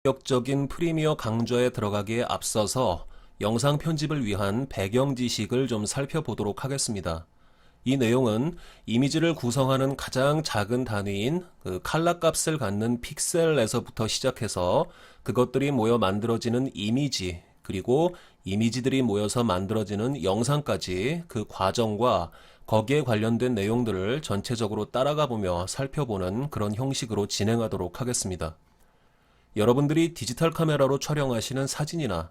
본격적인 프리미어 강좌에 들어가기에 앞서서 영상 편집을 위한 배경 지식을 좀 살펴보도록 하겠습니다. 이 내용은 이미지를 구성하는 가장 작은 단위인 칼라 값을 갖는 픽셀에서부터 시작해서 그것들이 모여 만들어지는 이미지, 그리고 이미지들이 모여서 만들어지는 영상까지 그 과정과 거기에 관련된 내용들을 전체적으로 따라가 보며 살펴보는 그런 형식으로 진행하도록 하겠습니다. 여러분들이 디지털 카메라로 촬영하시는 사진이나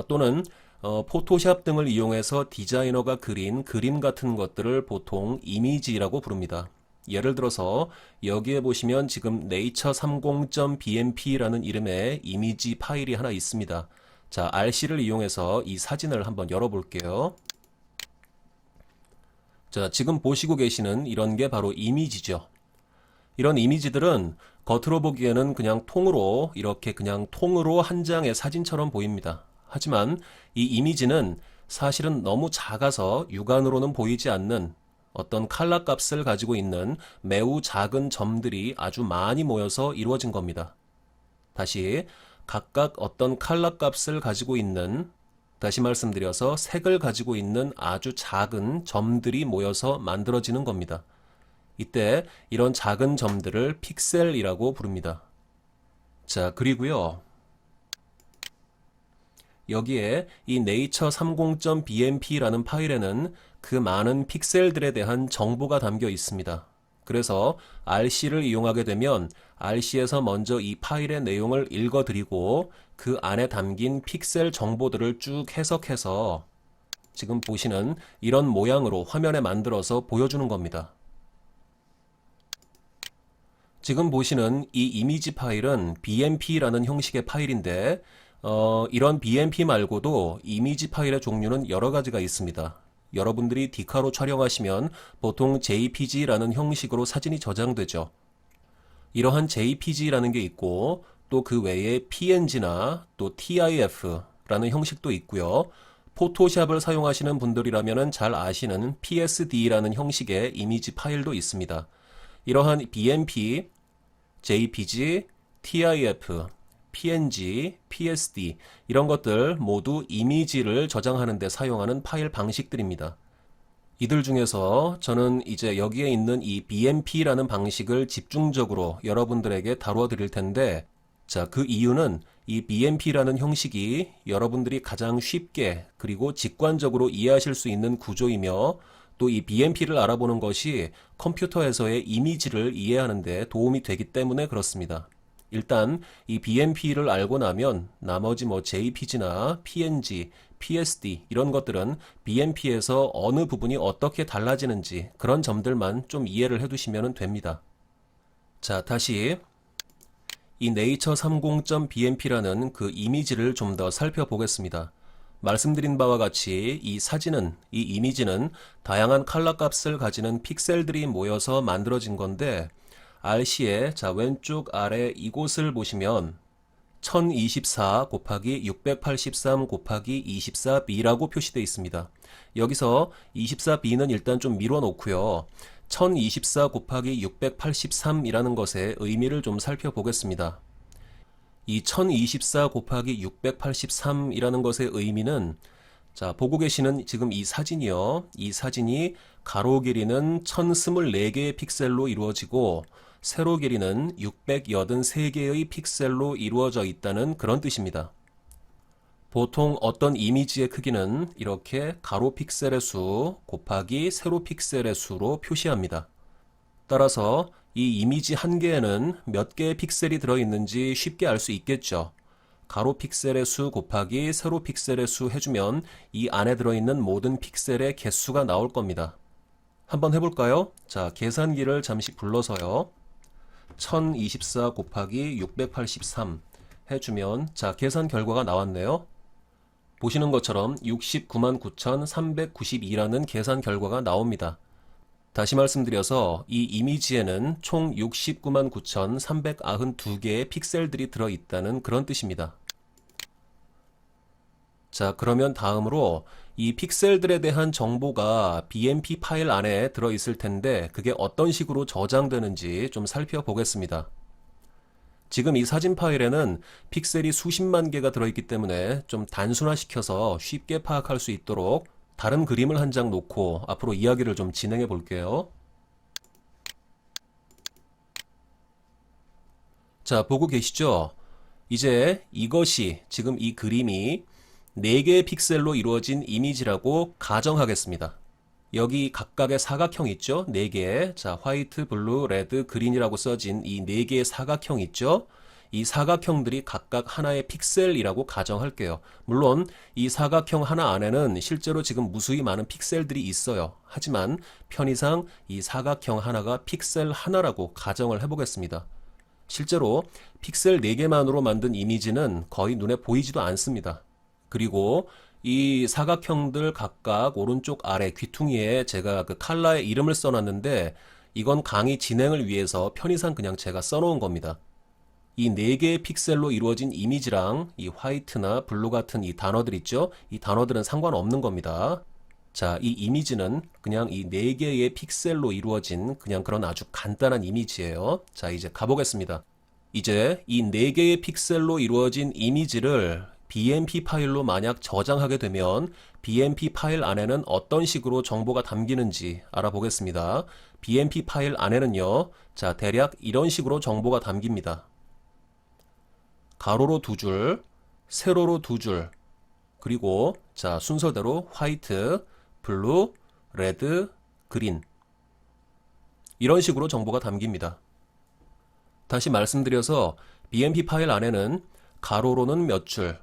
또는 포토샵 등을 이용해서 디자이너가 그린 그림 같은 것들을 보통 이미지라고 부릅니다. 예를 들어서 여기에 보시면 지금 nature30.bmp라는 이름의 이미지 파일이 하나 있습니다. 자, RC를 이용해서 이 사진을 한번 열어볼게요. 자, 지금 보시고 계시는 이런 게 바로 이미지죠. 이런 이미지들은 겉으로 보기에는 그냥 통으로 이렇게 그냥 통으로 한 장의 사진처럼 보입니다. 하지만 이 이미지는 사실은 너무 작아서 육안으로는 보이지 않는 어떤 칼라 값을 가지고 있는 매우 작은 점들이 아주 많이 모여서 이루어진 겁니다. 다시 각각 어떤 칼라 값을 가지고 있는, 다시 말씀드려서 색을 가지고 있는 아주 작은 점들이 모여서 만들어지는 겁니다. 이때 이런 작은 점들을 픽셀이라고 부릅니다. 자, 그리고요. 여기에 이 nature30.bmp라는 파일에는 그 많은 픽셀들에 대한 정보가 담겨 있습니다. 그래서 RC를 이용하게 되면 RC에서 먼저 이 파일의 내용을 읽어드리고 그 안에 담긴 픽셀 정보들을 쭉 해석해서 지금 보시는 이런 모양으로 화면에 만들어서 보여주는 겁니다. 지금 보시는 이 이미지 파일은 BMP라는 형식의 파일인데 이런 BMP 말고도 이미지 파일의 종류는 여러 가지가 있습니다. 여러분들이 디카로 촬영하시면 보통 JPG라는 형식으로 사진이 저장되죠. 이러한 JPG라는 게 있고 또 그 외에 PNG나 또 TIF라는 형식도 있고요. 포토샵을 사용하시는 분들이라면 잘 아시는 PSD라는 형식의 이미지 파일도 있습니다. 이러한 BMP, JPG, TIF, PNG, PSD 이런 것들 모두 이미지를 저장하는 데 사용하는 파일 방식들입니다. 이들 중에서 저는 이제 여기에 있는 이 BMP라는 방식을 집중적으로 여러분들에게 다루어 드릴 텐데, 자, 그 이유는 이 BMP라는 형식이 여러분들이 가장 쉽게 그리고 직관적으로 이해하실 수 있는 구조이며 또 이 BMP를 알아보는 것이 컴퓨터에서의 이미지를 이해하는 데 도움이 되기 때문에 그렇습니다. 일단 이 BMP를 알고 나면 나머지 JPG나 PNG, PSD 이런 것들은 BMP에서 어느 부분이 어떻게 달라지는지 그런 점들만 좀 이해를 해두시면 됩니다. 자, 다시 이 nature30.bmp라는 그 이미지를 좀 더 살펴보겠습니다. 말씀드린 바와 같이 이 이미지는 다양한 칼라 값을 가지는 픽셀들이 모여서 만들어진 건데 RC의 자 왼쪽 아래 이곳을 보시면 1024 곱하기 683 곱하기 24b라고 표시되어 있습니다. 여기서 24b는 일단 좀 밀어 놓고요. 1024 곱하기 683이라는 것의 의미를 좀 살펴보겠습니다. 이 1024 곱하기 683이라는 것의 의미는 자, 보고 계시는 지금 이 사진이요. 이 사진이 가로 길이는 1024개의 픽셀로 이루어지고 세로 길이는 683개의 픽셀로 이루어져 있다는 그런 뜻입니다. 보통 어떤 이미지의 크기는 이렇게 가로 픽셀의 수 곱하기 세로 픽셀의 수로 표시합니다. 따라서 이 이미지 한 개에는 몇 개의 픽셀이 들어있는지 쉽게 알 수 있겠죠. 가로 픽셀의 수 곱하기 세로 픽셀의 수 해주면 이 안에 들어있는 모든 픽셀의 개수가 나올 겁니다. 한번 해볼까요? 자, 계산기를 잠시 불러서요. 1024 곱하기 683 해주면 자, 계산 결과가 나왔네요. 보시는 것처럼 699,392라는 계산 결과가 나옵니다. 다시 말씀드려서 이 이미지에는 총 699,392개의 픽셀들이 들어있다는 그런 뜻입니다. 자, 그러면 다음으로 이 픽셀들에 대한 정보가 BMP 파일 안에 들어있을 텐데 그게 어떤 식으로 저장되는지 좀 살펴보겠습니다. 지금 이 사진 파일에는 픽셀이 수십만 개가 들어있기 때문에 좀 단순화시켜서 쉽게 파악할 수 있도록 다른 그림을 한 장 놓고 앞으로 이야기를 좀 진행해 볼게요. 자, 보고 계시죠? 이제 이것이 지금 이 그림이 4개의 픽셀로 이루어진 이미지라고 가정하겠습니다. 여기 각각의 사각형 있죠? 4개. 자, 화이트, 블루, 레드, 그린이라고 써진 이 4개의 사각형 있죠? 이 사각형들이 각각 하나의 픽셀이라고 가정할게요. 물론 이 사각형 하나 안에는 실제로 지금 무수히 많은 픽셀들이 있어요. 하지만 편의상 이 사각형 하나가 픽셀 하나라고 가정을 해보겠습니다. 실제로 픽셀 4개만으로 만든 이미지는 거의 눈에 보이지도 않습니다. 그리고 이 사각형들 각각 오른쪽 아래 귀퉁이에 제가 그 컬러의 이름을 써놨는데 이건 강의 진행을 위해서 편의상 그냥 제가 써놓은 겁니다. 이 4개의 픽셀로 이루어진 이미지랑 이 화이트나 블루 같은 이 단어들 있죠? 이 단어들은 상관없는 겁니다. 자, 이 이미지는 그냥 이 4개의 픽셀로 이루어진 그냥 그런 아주 간단한 이미지예요. 자, 이제 가보겠습니다. 이제 이 4개의 픽셀로 이루어진 이미지를 BMP 파일로 만약 저장하게 되면 BMP 파일 안에는 어떤 식으로 정보가 담기는지 알아보겠습니다. BMP 파일 안에는요, 자, 대략 이런 식으로 정보가 담깁니다. 가로로 2줄, 세로로 2줄, 그리고 자, 순서대로 화이트, 블루, 레드, 그린. 이런 식으로 정보가 담깁니다. 다시 말씀드려서 BMP 파일 안에는 가로로는 몇 줄,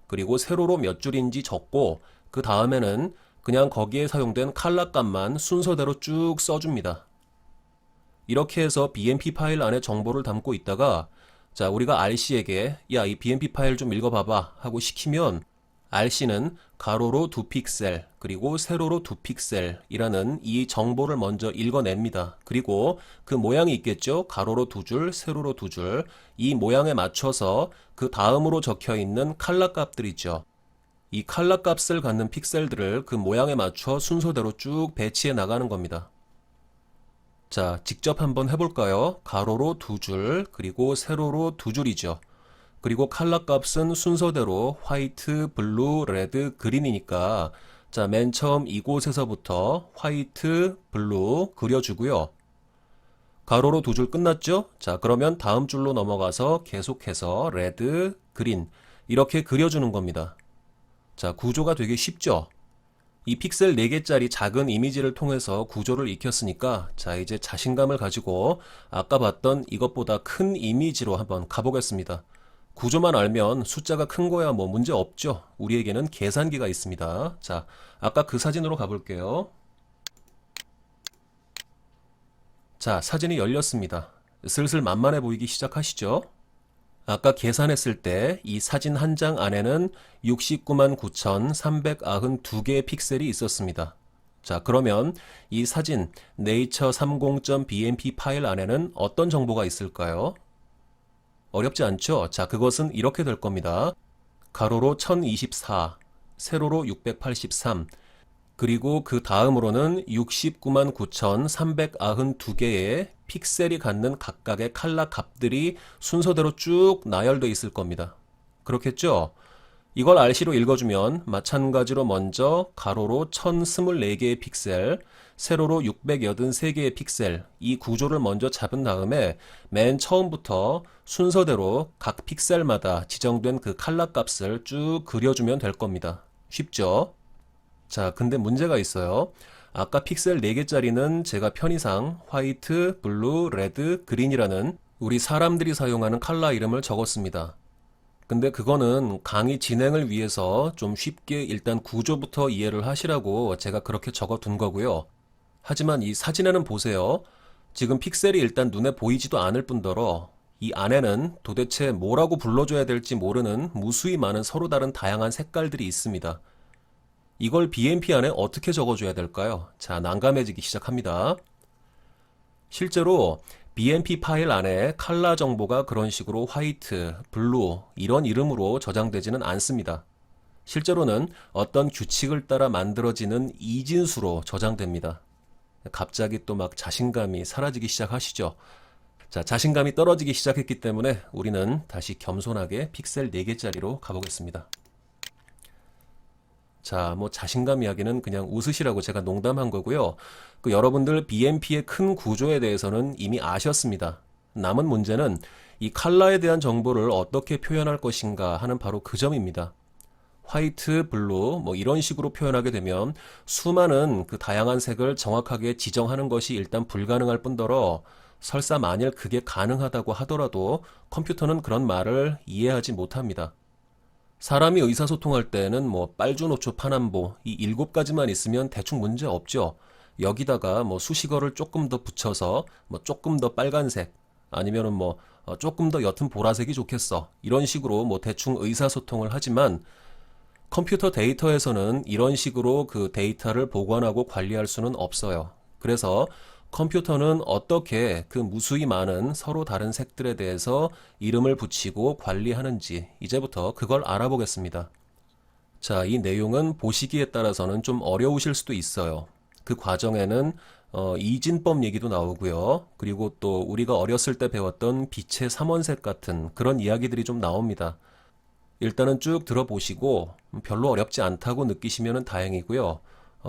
그리고 세로로 몇 줄인지 적고 그 다음에는 그냥 거기에 사용된 컬러 값만 순서대로 쭉 써줍니다. 이렇게 해서 BMP 파일 안에 정보를 담고 있다가 자, 우리가 RC에게 야, 이 BMP 파일 좀 읽어봐봐 하고 시키면 RC는 가로로 2픽셀 그리고 세로로 2픽셀이라는 이 정보를 먼저 읽어냅니다. 그리고 그 모양이 있겠죠? 가로로 2줄, 세로로 2줄. 이 모양에 맞춰서 그 다음으로 적혀있는 컬러 값들 있죠. 이 컬러 값을 갖는 픽셀들을 그 모양에 맞춰 순서대로 쭉 배치해 나가는 겁니다. 자, 직접 한번 해볼까요? 가로로 2줄, 그리고 세로로 2줄이죠. 그리고 컬러 값은 순서대로 화이트, 블루, 레드, 그린이니까 자, 맨 처음 이곳에서부터 화이트, 블루 그려주고요. 가로로 2줄 끝났죠? 자, 그러면 다음 줄로 넘어가서 계속해서 레드, 그린 이렇게 그려주는 겁니다. 자, 구조가 되게 쉽죠? 이 픽셀 4개짜리 작은 이미지를 통해서 구조를 익혔으니까 자, 이제 자신감을 가지고 아까 봤던 이것보다 큰 이미지로 한번 가보겠습니다. 구조만 알면 숫자가 큰 거야 뭐 문제 없죠. 우리에게는 계산기가 있습니다. 자, 아까 그 사진으로 가볼게요. 자, 사진이 열렸습니다. 슬슬 만만해 보이기 시작하시죠? 아까 계산했을 때 이 사진 한 장 안에는 69만 9,392개의 픽셀이 있었습니다. 자, 그러면 이 사진 nature30.bmp 파일 안에는 어떤 정보가 있을까요? 어렵지 않죠? 자, 그것은 이렇게 될 겁니다. 가로로 1024, 세로로 683, 그리고 그 다음으로는 69만 9,392개의 픽셀이 갖는 각각의 컬러 값들이 순서대로 쭉 나열되어 있을 겁니다. 그렇겠죠? 이걸 RC로 읽어주면 마찬가지로 먼저 가로로 1024개의 픽셀, 세로로 683개의 픽셀, 이 구조를 먼저 잡은 다음에 맨 처음부터 순서대로 각 픽셀마다 지정된 그 컬러 값을 쭉 그려주면 될 겁니다. 쉽죠? 자, 근데 문제가 있어요. 아까 픽셀 4개짜리는 제가 편의상 화이트, 블루, 레드, 그린이라는 우리 사람들이 사용하는 컬러 이름을 적었습니다. 근데 그거는 강의 진행을 위해서 좀 쉽게 일단 구조부터 이해를 하시라고 제가 그렇게 적어둔 거고요. 하지만 이 사진에는 보세요. 지금 픽셀이 일단 눈에 보이지도 않을 뿐더러 이 안에는 도대체 뭐라고 불러줘야 될지 모르는 무수히 많은 서로 다른 다양한 색깔들이 있습니다. 이걸 BMP 안에 어떻게 적어줘야 될까요? 자, 난감해지기 시작합니다. 실제로 BMP 파일 안에 컬러 정보가 그런 식으로 화이트, 블루 이런 이름으로 저장되지는 않습니다. 실제로는 어떤 규칙을 따라 만들어지는 이진수로 저장됩니다. 갑자기 또 막 자신감이 사라지기 시작하시죠. 자, 자신감이 떨어지기 시작했기 때문에 우리는 다시 겸손하게 픽셀 4개짜리로 가보겠습니다. 자, 뭐 자신감 이야기는 그냥 웃으시라고 제가 농담한 거고요. 여러분들 BMP의 큰 구조에 대해서는 이미 아셨습니다. 남은 문제는 이 컬러에 대한 정보를 어떻게 표현할 것인가 하는 바로 그 점입니다. 화이트, 블루 뭐 이런 식으로 표현하게 되면 수많은 그 다양한 색을 정확하게 지정하는 것이 일단 불가능할 뿐더러 설사 만일 그게 가능하다고 하더라도 컴퓨터는 그런 말을 이해하지 못합니다. 사람이 의사소통할 때는 뭐 빨주노초 파남보 이 7가지만 있으면 대충 문제 없죠. 여기다가 뭐 수식어를 조금 더 붙여서 뭐 조금 더 빨간색 아니면은 뭐 조금 더 옅은 보라색이 좋겠어. 이런 식으로 뭐 대충 의사소통을 하지만 컴퓨터 데이터에서는 이런 식으로 그 데이터를 보관하고 관리할 수는 없어요. 그래서 컴퓨터는 어떻게 그 무수히 많은 서로 다른 색들에 대해서 이름을 붙이고 관리하는지 이제부터 그걸 알아보겠습니다. 자, 이 내용은 보시기에 따라서는 좀 어려우실 수도 있어요. 그 과정에는 이진법 얘기도 나오고요. 그리고 또 우리가 어렸을 때 배웠던 빛의 삼원색 같은 그런 이야기들이 좀 나옵니다. 일단은 쭉 들어보시고 별로 어렵지 않다고 느끼시면 다행이고요.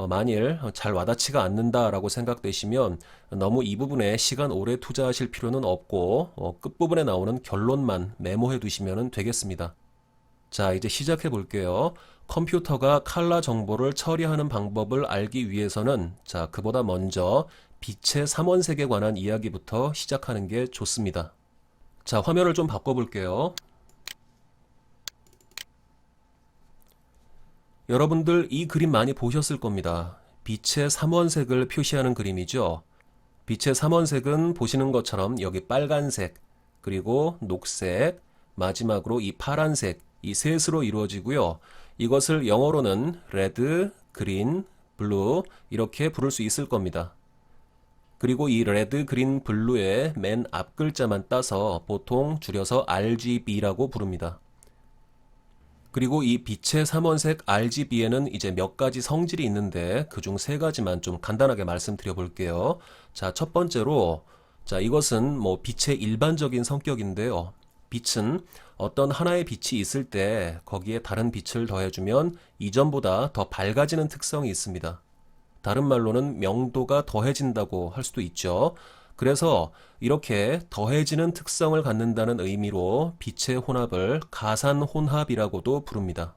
만일 잘 와닿지가 않는다라고 생각되시면 너무 이 부분에 시간 오래 투자하실 필요는 없고 끝부분에 나오는 결론만 메모해 두시면 되겠습니다. 자, 이제 시작해 볼게요. 컴퓨터가 컬러 정보를 처리하는 방법을 알기 위해서는 자, 그보다 먼저 빛의 삼원색에 관한 이야기부터 시작하는 게 좋습니다. 자, 화면을 좀 바꿔볼게요. 여러분들 이 그림 많이 보셨을 겁니다. 빛의 삼원색을 표시하는 그림이죠. 빛의 삼원색은 보시는 것처럼 여기 빨간색, 그리고 녹색, 마지막으로 이 파란색, 이 셋으로 이루어지고요. 이것을 영어로는 레드, 그린, 블루 이렇게 부를 수 있을 겁니다. 그리고 이 레드, 그린, 블루의 맨 앞 글자만 따서 보통 줄여서 RGB라고 부릅니다. 그리고 이 빛의 삼원색 RGB에는 이제 몇 가지 성질이 있는데 그중 3가지만 좀 간단하게 말씀드려 볼게요. 자, 첫 번째로 자, 이것은 뭐 빛의 일반적인 성격인데요. 빛은 어떤 하나의 빛이 있을 때 거기에 다른 빛을 더해주면 이전보다 더 밝아지는 특성이 있습니다. 다른 말로는 명도가 더해진다고 할 수도 있죠. 그래서 이렇게 더해지는 특성을 갖는다는 의미로 빛의 혼합을 가산혼합이라고도 부릅니다.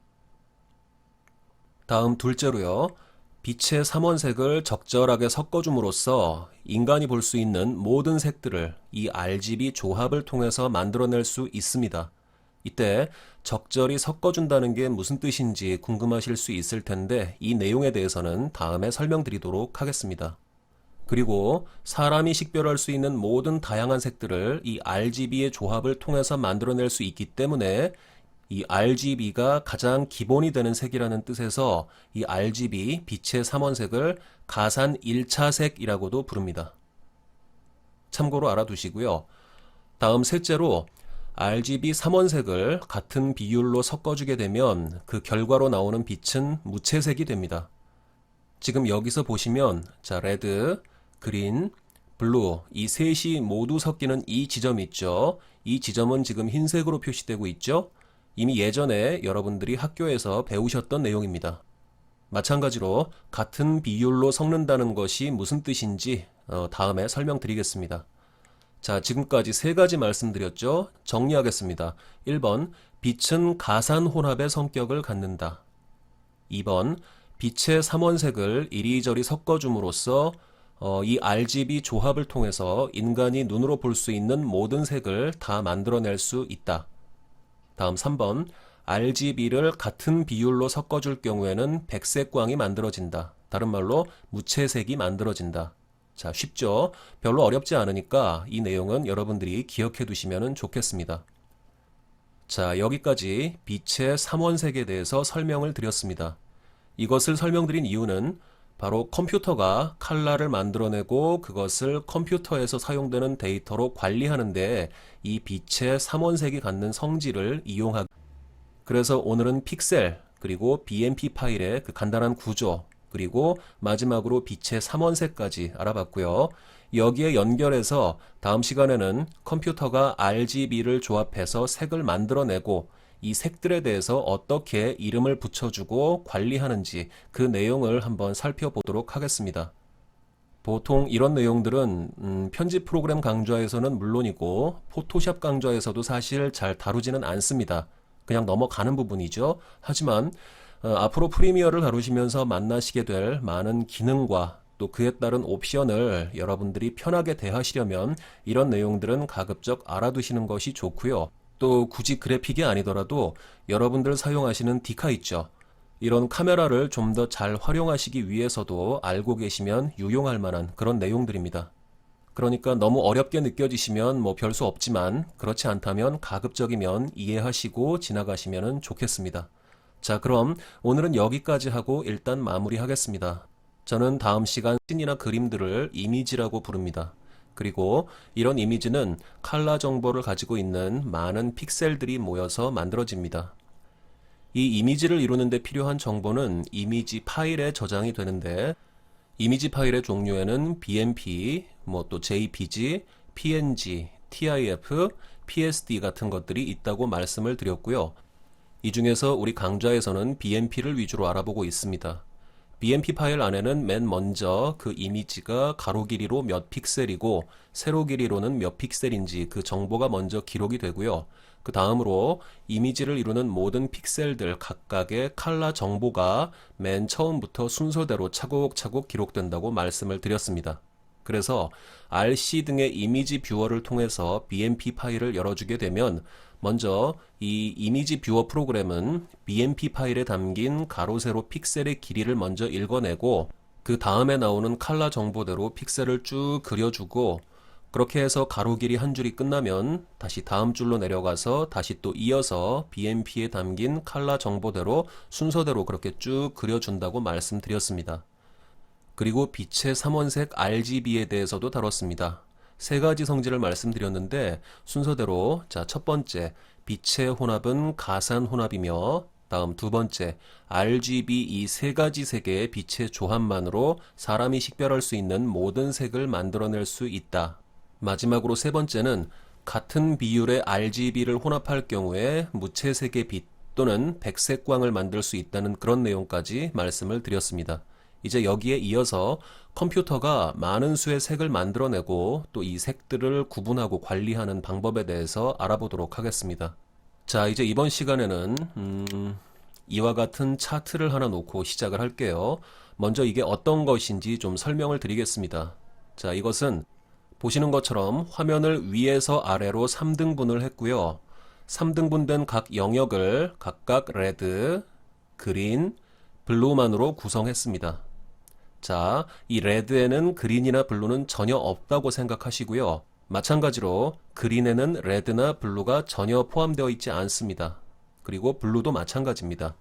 다음 둘째로요. 빛의 삼원색을 적절하게 섞어줌으로써 인간이 볼 수 있는 모든 색들을 이 RGB 조합을 통해서 만들어낼 수 있습니다. 이때 적절히 섞어준다는 게 무슨 뜻인지 궁금하실 수 있을 텐데 이 내용에 대해서는 다음에 설명드리도록 하겠습니다. 그리고 사람이 식별할 수 있는 모든 다양한 색들을 이 RGB의 조합을 통해서 만들어낼 수 있기 때문에 이 RGB가 가장 기본이 되는 색이라는 뜻에서 이 RGB, 빛의 삼원색을 가산 1차색이라고도 부릅니다. 참고로 알아두시고요. 다음 셋째로 RGB 삼원색을 같은 비율로 섞어주게 되면 그 결과로 나오는 빛은 무채색이 됩니다. 지금 여기서 보시면 자, 레드, 그린, 블루 이 셋이 모두 섞이는 이 지점이 있죠. 이 지점은 지금 흰색으로 표시되고 있죠. 이미 예전에 여러분들이 학교에서 배우셨던 내용입니다. 마찬가지로 같은 비율로 섞는다는 것이 무슨 뜻인지 다음에 설명드리겠습니다. 자, 지금까지 3가지 말씀드렸죠. 정리하겠습니다. 1번, 빛은 가산혼합의 성격을 갖는다. 2번, 빛의 삼원색을 이리저리 섞어줌으로써 이 RGB 조합을 통해서 인간이 눈으로 볼 수 있는 모든 색을 다 만들어낼 수 있다. 다음 3번, RGB를 같은 비율로 섞어줄 경우에는 백색광이 만들어진다. 다른 말로 무채색이 만들어진다. 자, 쉽죠? 별로 어렵지 않으니까 이 내용은 여러분들이 기억해 두시면 좋겠습니다. 자, 여기까지 빛의 삼원색에 대해서 설명을 드렸습니다. 이것을 설명드린 이유는 바로 컴퓨터가 컬러를 만들어내고 그것을 컴퓨터에서 사용되는 데이터로 관리하는데 이 빛의 삼원색이 갖는 성질을 이용하기. 그래서 오늘은 픽셀 그리고 BMP 파일의 그 간단한 구조 그리고 마지막으로 빛의 삼원색까지 알아봤고요. 여기에 연결해서 다음 시간에는 컴퓨터가 RGB를 조합해서 색을 만들어내고 이 색들에 대해서 어떻게 이름을 붙여주고 관리하는지 그 내용을 한번 살펴보도록 하겠습니다. 보통 이런 내용들은 편집 프로그램 강좌에서는 물론이고 포토샵 강좌에서도 사실 잘 다루지는 않습니다. 그냥 넘어가는 부분이죠. 하지만 앞으로 프리미어를 다루시면서 만나시게 될 많은 기능과 또 그에 따른 옵션을 여러분들이 편하게 대하시려면 이런 내용들은 가급적 알아두시는 것이 좋고요. 또 굳이 그래픽이 아니더라도 여러분들 사용하시는 디카 있죠. 이런 카메라를 좀 더 잘 활용하시기 위해서도 알고 계시면 유용할 만한 그런 내용들입니다. 그러니까 너무 어렵게 느껴지시면 뭐 별 수 없지만 그렇지 않다면 가급적이면 이해하시고 지나가시면 좋겠습니다. 자, 그럼 오늘은 여기까지 하고 일단 마무리하겠습니다. 저는 다음 시간 씬이나 그림들을 이미지라고 부릅니다. 그리고 이런 이미지는 컬러 정보를 가지고 있는 많은 픽셀들이 모여서 만들어집니다. 이 이미지를 이루는 데 필요한 정보는 이미지 파일에 저장이 되는데 이미지 파일의 종류에는 BMP, 뭐 또 JPG, PNG, TIF, PSD 같은 것들이 있다고 말씀을 드렸고요. 이 중에서 우리 강좌에서는 BMP를 위주로 알아보고 있습니다. BMP 파일 안에는 맨 먼저 그 이미지가 가로 길이로 몇 픽셀이고 세로 길이로는 몇 픽셀인지 그 정보가 먼저 기록이 되고요. 그 다음으로 이미지를 이루는 모든 픽셀들 각각의 컬러 정보가 맨 처음부터 순서대로 차곡차곡 기록된다고 말씀을 드렸습니다. 그래서 RC 등의 이미지 뷰어를 통해서 BMP 파일을 열어주게 되면 먼저 이 이미지 뷰어 프로그램은 BMP 파일에 담긴 가로 세로 픽셀의 길이를 먼저 읽어내고 그 다음에 나오는 컬러 정보대로 픽셀을 쭉 그려주고 그렇게 해서 가로 길이 한 줄이 끝나면 다시 다음 줄로 내려가서 다시 또 이어서 BMP에 담긴 컬러 정보대로 순서대로 그렇게 쭉 그려준다고 말씀드렸습니다. 그리고 빛의 삼원색 RGB에 대해서도 다뤘습니다. 세 가지 성질을 말씀드렸는데 순서대로 자, 첫 번째 빛의 혼합은 가산 혼합이며 다음 두 번째 RGB 이 세 가지 색의 빛의 조합만으로 사람이 식별할 수 있는 모든 색을 만들어낼 수 있다. 마지막으로 세 번째는 같은 비율의 RGB를 혼합할 경우에 무채색의 빛 또는 백색광을 만들 수 있다는 그런 내용까지 말씀을 드렸습니다. 이제 여기에 이어서 컴퓨터가 많은 수의 색을 만들어내고 또 이 색들을 구분하고 관리하는 방법에 대해서 알아보도록 하겠습니다. 자, 이제 이번 시간에는 이와 같은 차트를 하나 놓고 시작을 할게요. 먼저 이게 어떤 것인지 좀 설명을 드리겠습니다. 자, 이것은 보시는 것처럼 화면을 위에서 아래로 3등분을 했고요. 3등분된 각 영역을 각각 레드, 그린, 블루만으로 구성했습니다. 자, 이 레드에는 그린이나 블루는 전혀 없다고 생각하시고요. 마찬가지로 그린에는 레드나 블루가 전혀 포함되어 있지 않습니다. 그리고 블루도 마찬가지입니다.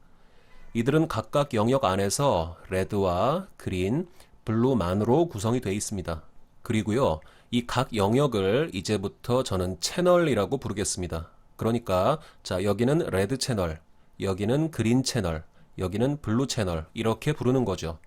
이들은 각각 영역 안에서 레드와 그린, 블루만으로 구성이 되어 있습니다. 그리고요, 이 각 영역을 이제부터 저는 채널이라고 부르겠습니다. 그러니까 자, 여기는 레드 채널, 여기는 그린 채널, 여기는 블루 채널 이렇게 부르는 거죠.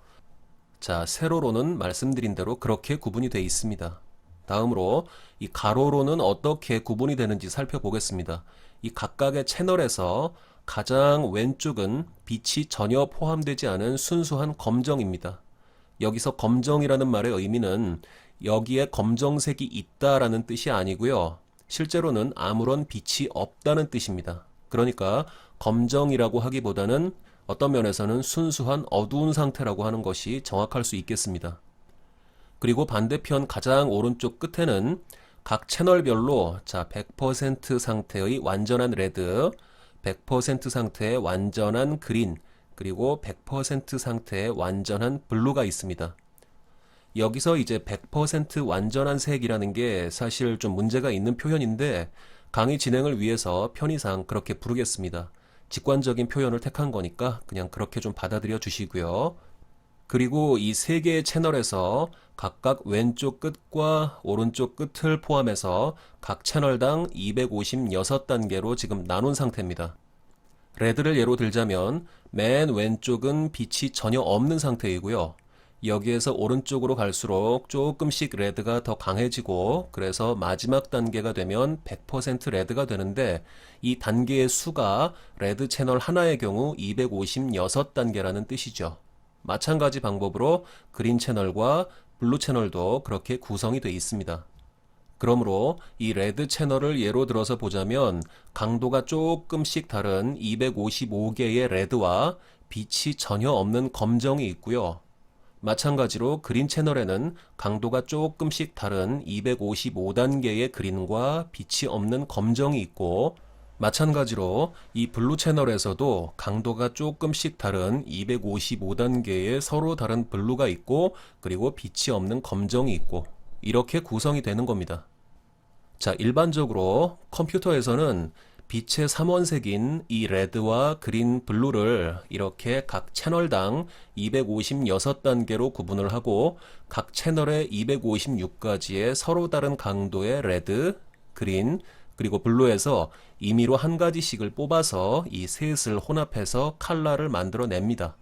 자, 세로로는 말씀드린 대로 그렇게 구분이 되어 있습니다. 다음으로 이 가로로는 어떻게 구분이 되는지 살펴보겠습니다. 이 각각의 채널에서 가장 왼쪽은 빛이 전혀 포함되지 않은 순수한 검정입니다. 여기서 검정이라는 말의 의미는 여기에 검정색이 있다라는 뜻이 아니고요. 실제로는 아무런 빛이 없다는 뜻입니다. 그러니까 검정이라고 하기보다는 어떤 면에서는 순수한 어두운 상태라고 하는 것이 정확할 수 있겠습니다. 그리고 반대편 가장 오른쪽 끝에는 각 채널별로 자, 100% 상태의 완전한 레드, 100% 상태의 완전한 그린, 그리고 100% 상태의 완전한 블루가 있습니다. 여기서 이제 100% 완전한 색이라는 게 사실 좀 문제가 있는 표현인데 강의 진행을 위해서 편의상 그렇게 부르겠습니다. 직관적인 표현을 택한 거니까 그냥 그렇게 좀 받아들여 주시고요. 그리고 이 세 개의 채널에서 각각 왼쪽 끝과 오른쪽 끝을 포함해서 각 채널당 256단계로 지금 나눈 상태입니다. 레드를 예로 들자면 맨 왼쪽은 빛이 전혀 없는 상태이고요. 여기에서 오른쪽으로 갈수록 조금씩 레드가 더 강해지고 그래서 마지막 단계가 되면 100% 레드가 되는데 이 단계의 수가 레드 채널 하나의 경우 256단계라는 뜻이죠. 마찬가지 방법으로 그린 채널과 블루 채널도 그렇게 구성이 되어 있습니다. 그러므로 이 레드 채널을 예로 들어서 보자면 강도가 조금씩 다른 255개의 레드와 빛이 전혀 없는 검정이 있고요. 마찬가지로 그린 채널에는 강도가 조금씩 다른 255단계의 그린과 빛이 없는 검정이 있고, 마찬가지로 이 블루 채널에서도 강도가 조금씩 다른 255단계의 서로 다른 블루가 있고, 그리고 빛이 없는 검정이 있고, 이렇게 구성이 되는 겁니다. 자, 일반적으로 컴퓨터에서는 빛의 삼원색인 이 레드와 그린, 블루를 이렇게 각 채널당 256단계로 구분을 하고 각 채널에 256가지의 서로 다른 강도의 레드, 그린, 그리고 블루에서 임의로 한 가지씩을 뽑아서 이 셋을 혼합해서 컬러를 만들어냅니다.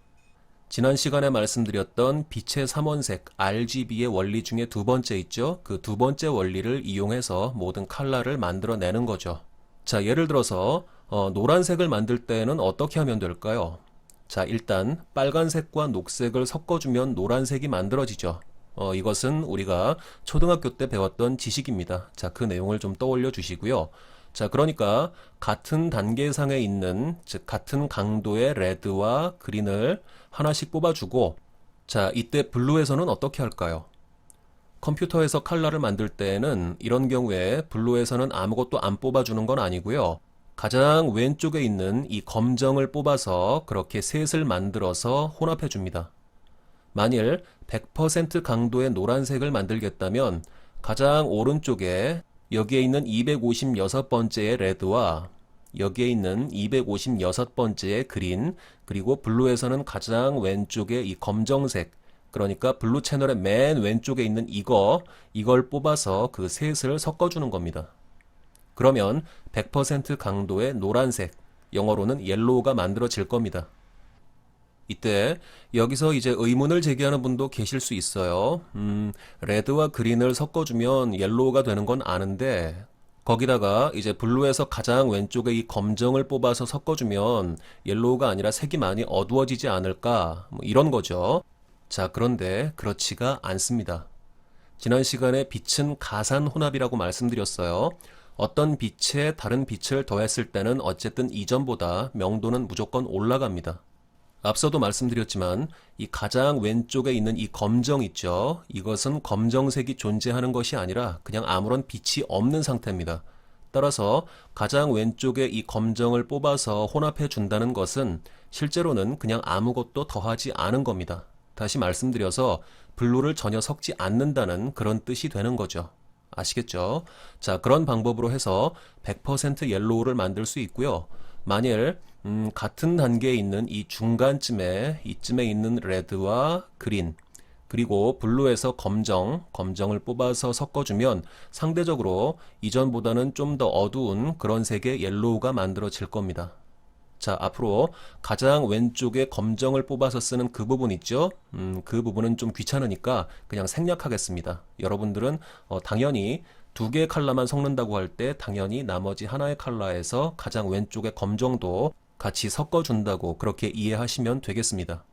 지난 시간에 말씀드렸던 빛의 삼원색 RGB의 원리 중에 두 번째 있죠? 그 두 번째 원리를 이용해서 모든 컬러를 만들어내는 거죠. 자, 예를 들어서 노란색을 만들 때는 어떻게 하면 될까요? 자, 일단 빨간색과 녹색을 섞어주면 노란색이 만들어지죠. 이것은 우리가 초등학교 때 배웠던 지식입니다. 자, 그 내용을 좀 떠올려 주시고요. 자, 그러니까 같은 단계상에 있는, 즉 같은 강도의 레드와 그린을 하나씩 뽑아주고, 자, 이때 블루에서는 어떻게 할까요? 컴퓨터에서 컬러를 만들 때에는 이런 경우에 블루에서는 아무것도 안 뽑아주는 건 아니고요. 가장 왼쪽에 있는 이 검정을 뽑아서 그렇게 셋을 만들어서 혼합해 줍니다. 만일 100% 강도의 노란색을 만들겠다면 가장 오른쪽에 여기에 있는 256번째의 레드와 여기에 있는 256번째의 그린, 그리고 블루에서는 가장 왼쪽에 이 검정색, 그러니까 블루 채널의 맨 왼쪽에 있는 이걸 뽑아서 그 셋을 섞어주는 겁니다. 그러면 100% 강도의 노란색, 영어로는 옐로우가 만들어질 겁니다. 이때 여기서 이제 의문을 제기하는 분도 계실 수 있어요. 레드와 그린을 섞어주면 옐로우가 되는 건 아는데 거기다가 이제 블루에서 가장 왼쪽에 이 검정을 뽑아서 섞어주면 옐로우가 아니라 색이 많이 어두워지지 않을까? 뭐 이런 거죠. 자, 그런데 그렇지가 않습니다. 지난 시간에 빛은 가산 혼합이라고 말씀드렸어요. 어떤 빛에 다른 빛을 더했을 때는 어쨌든 이전보다 명도는 무조건 올라갑니다. 앞서도 말씀드렸지만 이 가장 왼쪽에 있는 이 검정 있죠? 이것은 검정색이 존재하는 것이 아니라 그냥 아무런 빛이 없는 상태입니다. 따라서 가장 왼쪽에 이 검정을 뽑아서 혼합해 준다는 것은 실제로는 그냥 아무것도 더하지 않은 겁니다. 다시 말씀드려서 블루를 전혀 섞지 않는다는 그런 뜻이 되는 거죠. 아시겠죠? 자, 그런 방법으로 해서 100% 옐로우를 만들 수 있고요. 만일 같은 단계에 있는 이 중간쯤에 이쯤에 있는 레드와 그린, 그리고 블루에서 검정을 뽑아서 섞어주면 상대적으로 이전보다는 좀 더 어두운 그런 색의 옐로우가 만들어질 겁니다. 자, 앞으로 가장 왼쪽에 검정을 뽑아서 쓰는 그 부분 있죠? 그 부분은 좀 귀찮으니까 그냥 생략하겠습니다. 여러분들은 당연히 두 개의 컬러만 섞는다고 할 때 당연히 나머지 하나의 컬러에서 가장 왼쪽의 검정도 같이 섞어준다고 그렇게 이해하시면 되겠습니다.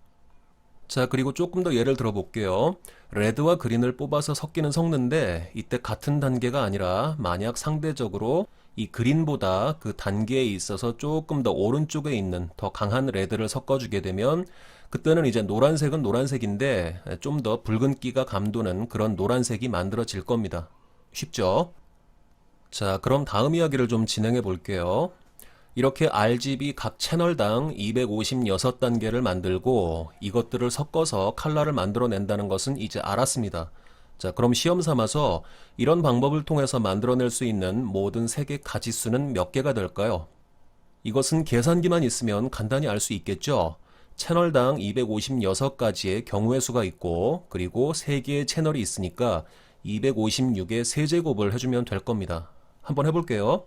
자, 그리고 조금 더 예를 들어 볼게요. 레드와 그린을 뽑아서 섞는데 이때 같은 단계가 아니라 만약 상대적으로 이 그린보다 그 단계에 있어서 조금 더 오른쪽에 있는 더 강한 레드를 섞어주게 되면 그때는 이제 노란색은 노란색인데 좀 더 붉은기가 감도는 그런 노란색이 만들어질 겁니다. 쉽죠? 자, 그럼 다음 이야기를 좀 진행해 볼게요. 이렇게 RGB 각 채널당 256단계를 만들고 이것들을 섞어서 컬러를 만들어낸다는 것은 이제 알았습니다. 자, 그럼 시험 삼아서 이런 방법을 통해서 만들어낼 수 있는 모든 색의 가지수는 몇 개가 될까요? 이것은 계산기만 있으면 간단히 알 수 있겠죠? 채널당 256가지의 경우의 수가 있고 그리고 3개의 채널이 있으니까 256의 세제곱을 해주면 될 겁니다. 한번 해볼게요.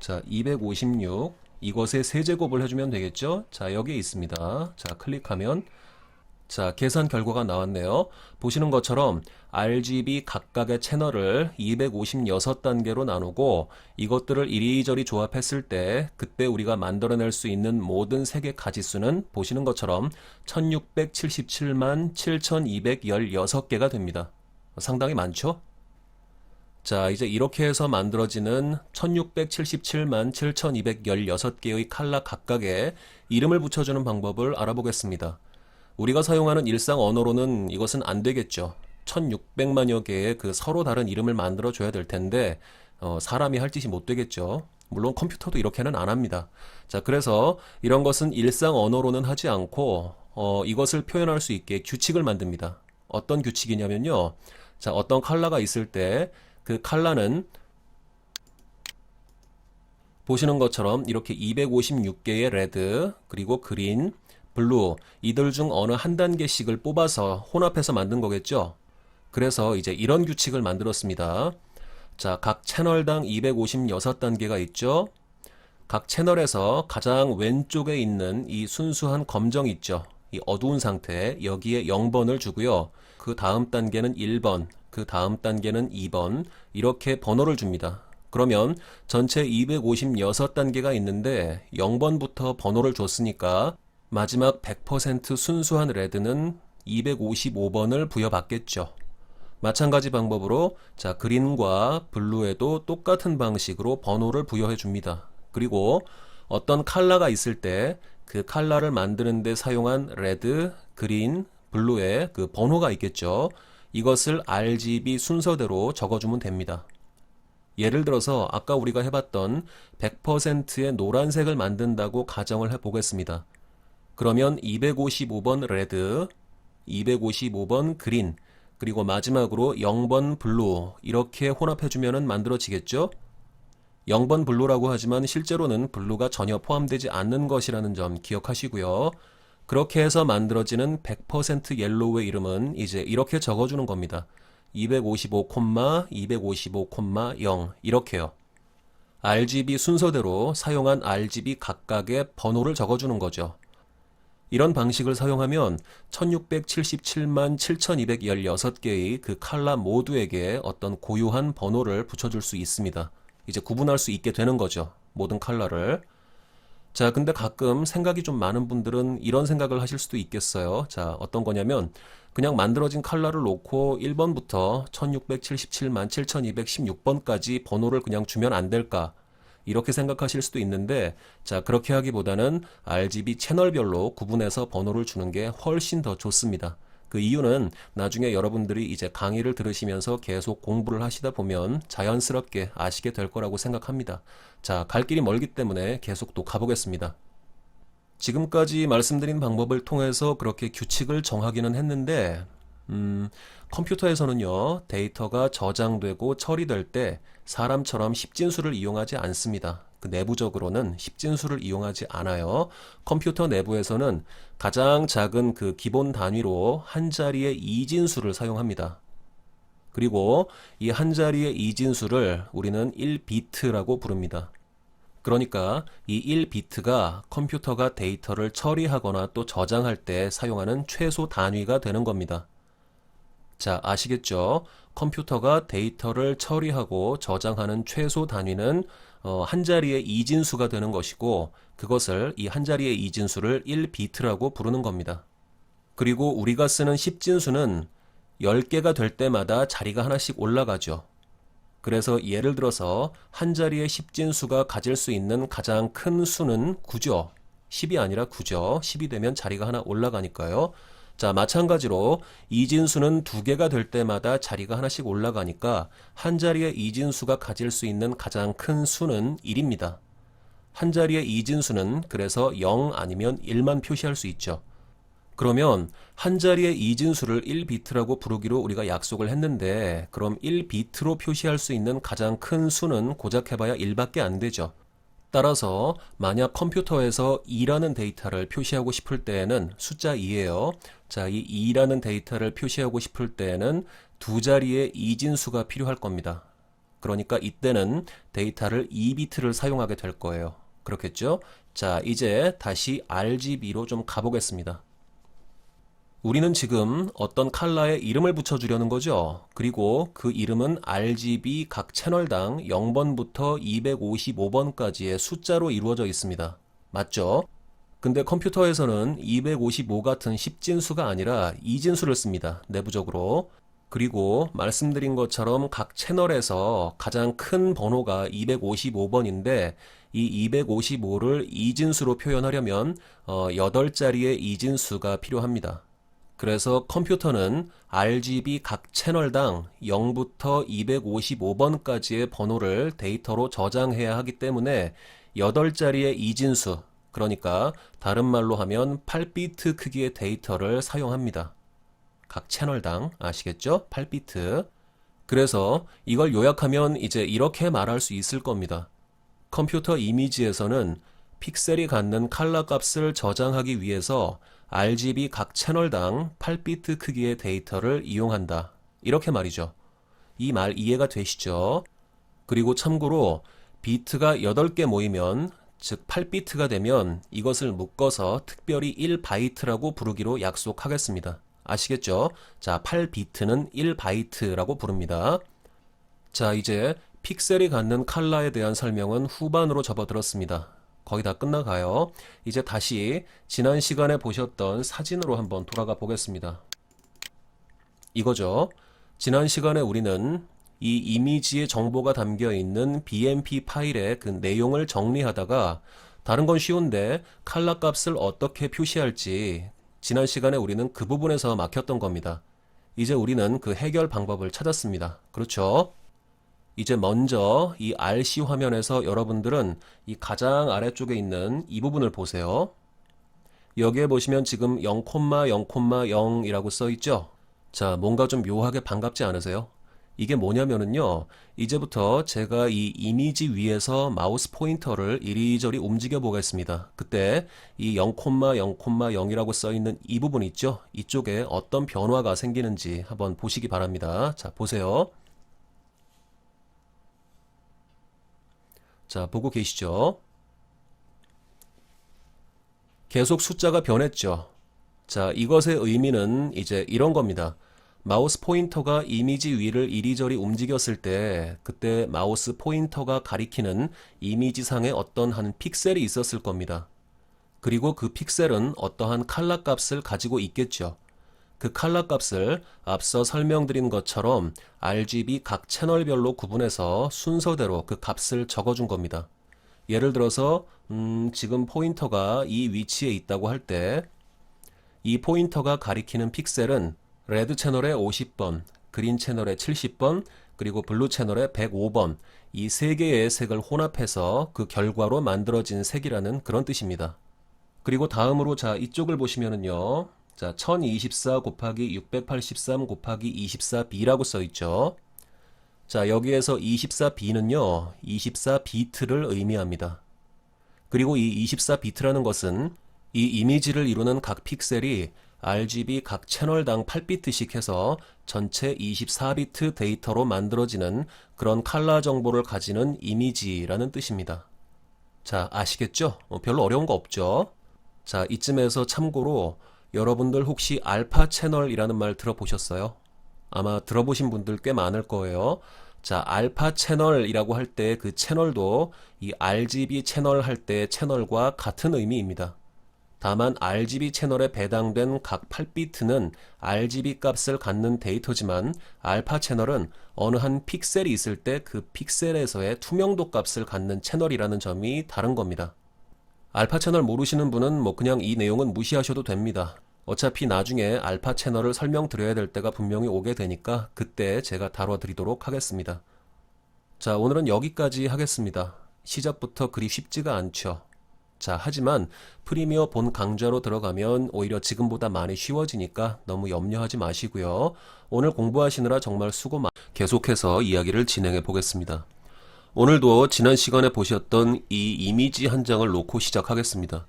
자, 256 이것의 세제곱을 해주면 되겠죠? 자, 여기에 있습니다. 자, 클릭하면 자, 계산 결과가 나왔네요. 보시는 것처럼 RGB 각각의 채널을 256단계로 나누고 이것들을 이리저리 조합했을 때 그때 우리가 만들어낼 수 있는 모든 색의 가지수는 보시는 것처럼 1677만 7216개가 됩니다. 상당히 많죠? 자, 이제 이렇게 해서 만들어지는 1677만 7216개의 칼라 각각에 이름을 붙여주는 방법을 알아보겠습니다. 우리가 사용하는 일상 언어로는 이것은 안 되겠죠. 1600만여 개의 그 서로 다른 이름을 만들어 줘야 될 텐데 사람이 할 짓이 못 되겠죠. 물론 컴퓨터도 이렇게는 안 합니다. 자, 그래서 이런 것은 일상 언어로는 하지 않고 이것을 표현할 수 있게 규칙을 만듭니다. 어떤 규칙이냐면요. 자, 어떤 컬러가 있을 때 그 컬러는 보시는 것처럼 이렇게 256개의 레드, 그리고 그린, 블루 이들 중 어느 한 단계씩을 뽑아서 혼합해서 만든 거겠죠. 그래서 이제 이런 규칙을 만들었습니다. 자, 각 채널당 256단계가 있죠. 각 채널에서 가장 왼쪽에 있는 이 순수한 검정 있죠. 이 어두운 상태 여기에 0번을 주고요. 그 다음 단계는 1번, 그 다음 단계는 2번 이렇게 번호를 줍니다. 그러면 전체 256단계가 있는데 0번부터 번호를 줬으니까 마지막 100% 순수한 레드는 255번을 부여받겠죠. 마찬가지 방법으로 자, 그린과 블루에도 똑같은 방식으로 번호를 부여해 줍니다. 그리고 어떤 컬러가 있을 때 그 컬러를 만드는 데 사용한 레드, 그린, 블루에 그 번호가 있겠죠. 이것을 RGB 순서대로 적어주면 됩니다. 예를 들어서 아까 우리가 해봤던 100%의 노란색을 만든다고 가정을 해보겠습니다. 그러면 255번 레드, 255번 그린, 그리고 마지막으로 0번 블루 이렇게 혼합해주면 만들어지겠죠? 0번 블루라고 하지만 실제로는 블루가 전혀 포함되지 않는 것이라는 점 기억하시고요. 그렇게 해서 만들어지는 100% 옐로우의 이름은 이제 이렇게 적어주는 겁니다. 255, 255, 0 이렇게요. RGB 순서대로 사용한 RGB 각각의 번호를 적어주는 거죠. 이런 방식을 사용하면 1677만 7216개의 그 컬러 모두에게 어떤 고유한 번호를 붙여줄 수 있습니다. 이제 구분할 수 있게 되는 거죠. 모든 컬러를. 자, 근데 가끔 생각이 좀 많은 분들은 이런 생각을 하실 수도 있겠어요. 자, 어떤 거냐면 그냥 만들어진 컬러를 놓고 1번부터 1677만 7216번까지 번호를 그냥 주면 안 될까? 이렇게 생각하실 수도 있는데 자, 그렇게 하기보다는 RGB 채널별로 구분해서 번호를 주는 게 훨씬 더 좋습니다. 그 이유는 나중에 여러분들이 이제 강의를 들으시면서 계속 공부를 하시다 보면 자연스럽게 아시게 될 거라고 생각합니다. 자, 갈 길이 멀기 때문에 계속 또 가보겠습니다. 지금까지 말씀드린 방법을 통해서 그렇게 규칙을 정하기는 했는데 컴퓨터에서는요, 데이터가 저장되고 처리될 때 사람처럼 십진수를 이용하지 않습니다. 그 내부적으로는 십진수를 이용하지 않아요. 컴퓨터 내부에서는 가장 작은 그 기본 단위로 한 자리의 이진수를 사용합니다. 그리고 이 한 자리의 이진수를 우리는 1비트라고 부릅니다. 그러니까 이 1비트가 컴퓨터가 데이터를 처리하거나 또 저장할 때 사용하는 최소 단위가 되는 겁니다. 자, 아시겠죠? 컴퓨터가 데이터를 처리하고 저장하는 최소 단위는 한 자리의 이진수가 되는 것이고 그것을 이 한 자리의 이진수를 1비트라고 부르는 겁니다. 그리고 우리가 쓰는 십진수는 10개가 될 때마다 자리가 하나씩 올라가죠. 그래서 예를 들어서 한 자리의 십진수가 가질 수 있는 가장 큰 수는 9죠. 10이 아니라 9죠. 10이 되면 자리가 하나 올라가니까요. 자, 마찬가지로 이진수는 2개가 될 때마다 자리가 하나씩 올라가니까 한 자리의 이진수가 가질 수 있는 가장 큰 수는 1입니다. 한 자리의 이진수는 그래서 0 아니면 1만 표시할 수 있죠. 그러면 한 자리의 이진수를 1비트라고 부르기로 우리가 약속을 했는데 그럼 1비트로 표시할 수 있는 가장 큰 수는 고작 해봐야 1밖에 안 되죠. 따라서 만약 컴퓨터에서 2라는 데이터를 표시하고 싶을 때에는 숫자 2예요. 자, 이 2라는 데이터를 표시하고 싶을 때에는 두 자리의 이진수가 필요할 겁니다. 그러니까 이때는 데이터를 2비트를 사용하게 될 거예요. 그렇겠죠? 자, 이제 다시 RGB로 좀 가보겠습니다. 우리는 지금 어떤 컬러에 이름을 붙여주려는 거죠. 그리고 그 이름은 RGB 각 채널당 0번부터 255번까지의 숫자로 이루어져 있습니다. 맞죠? 근데 컴퓨터에서는 255 같은 10진수가 아니라 2진수를 씁니다. 내부적으로. 그리고 말씀드린 것처럼 각 채널에서 가장 큰 번호가 255번인데 이 255를 이진수로 표현하려면 8자리의 이진수가 필요합니다. 그래서 컴퓨터는 RGB 각 채널당 0부터 255번까지의 번호를 데이터로 저장해야 하기 때문에 8자리의 이진수, 그러니까 다른 말로 하면 8비트 크기의 데이터를 사용합니다. 각 채널당 아시겠죠? 8비트. 그래서 이걸 요약하면 이제 이렇게 말할 수 있을 겁니다. 컴퓨터 이미지에서는 픽셀이 갖는 컬러 값을 저장하기 위해서 RGB 각 채널당 8비트 크기의 데이터를 이용한다. 이렇게 말이죠. 이 말 이해가 되시죠? 그리고 참고로 비트가 8개 모이면, 즉 8비트가 되면 이것을 묶어서 특별히 1바이트라고 부르기로 약속하겠습니다. 아시겠죠? 자, 8비트는 1바이트라고 부릅니다. 자, 이제 픽셀이 갖는 컬러에 대한 설명은 후반으로 접어들었습니다. 거의 다 끝나가요. 이제 다시 지난 시간에 보셨던 사진으로 한번 돌아가 보겠습니다. 이거죠. 지난 시간에 우리는 이 이미지의 정보가 담겨 있는 BMP 파일의 그 내용을 정리하다가 다른 건 쉬운데 컬러 값을 어떻게 표시할지 지난 시간에 우리는 그 부분에서 막혔던 겁니다. 이제 우리는 그 해결 방법을 찾았습니다. 그렇죠? 이제 먼저 이 RC 화면에서 여러분들은 이 가장 아래쪽에 있는 이 부분을 보세요. 여기에 보시면 지금 0,0,0이라고 써 있죠? 자, 뭔가 좀 묘하게 반갑지 않으세요? 이게 뭐냐면은요, 이제부터 제가 이 이미지 위에서 마우스 포인터를 이리저리 움직여 보겠습니다. 그때 이 0,0,0이라고 써 있는 이 부분 있죠? 이쪽에 어떤 변화가 생기는지 한번 보시기 바랍니다. 자, 보세요. 자, 보고 계시죠? 계속 숫자가 변했죠? 자, 이것의 의미는 이제 이런 겁니다. 마우스 포인터가 이미지 위를 이리저리 움직였을 때 그때 마우스 포인터가 가리키는 이미지상의 어떤 한 픽셀이 있었을 겁니다. 그리고 그 픽셀은 어떠한 컬러 값을 가지고 있겠죠. 그 컬러 값을 앞서 설명드린 것처럼 RGB 각 채널별로 구분해서 순서대로 그 값을 적어준 겁니다. 예를 들어서 지금 포인터가 이 위치에 있다고 할 때 이 포인터가 가리키는 픽셀은 레드 채널의 50번, 그린 채널의 70번, 그리고 블루 채널의 105번 이 세 개의 색을 혼합해서 그 결과로 만들어진 색이라는 그런 뜻입니다. 그리고 다음으로 자 이쪽을 보시면은요. 자, 1024 곱하기 683 곱하기 24b라고 써 있죠. 자, 여기에서 24b는요. 24비트를 의미합니다. 그리고 이 24비트라는 것은 이 이미지를 이루는 각 픽셀이 RGB 각 채널당 8비트씩 해서 전체 24비트 데이터로 만들어지는 그런 컬러 정보를 가지는 이미지라는 뜻입니다. 자, 아시겠죠? 별로 어려운 거 없죠? 자, 이쯤에서 참고로 여러분들 혹시 알파 채널이라는 말 들어보셨어요? 아마 들어보신 분들 꽤 많을 거예요. 자, 알파 채널이라고 할 때 그 채널도 이 RGB 채널 할 때 채널과 같은 의미입니다. 다만 RGB 채널에 배당된 각 8비트는 RGB 값을 갖는 데이터지만 알파 채널은 어느 한 픽셀이 있을 때 그 픽셀에서의 투명도 값을 갖는 채널이라는 점이 다른 겁니다. 알파 채널 모르시는 분은 뭐 그냥 이 내용은 무시하셔도 됩니다. 어차피 나중에 알파 채널을 설명드려야 될 때가 분명히 오게 되니까 그때 제가 다뤄드리도록 하겠습니다. 자, 오늘은 여기까지 하겠습니다. 시작부터 그리 쉽지가 않죠. 자, 하지만 프리미어 본 강좌로 들어가면 오히려 지금보다 많이 쉬워지니까 너무 염려하지 마시고요. 오늘 공부하시느라 정말 계속해서 이야기를 진행해 보겠습니다. 오늘도 지난 시간에 보셨던 이 이미지 한 장을 놓고 시작하겠습니다.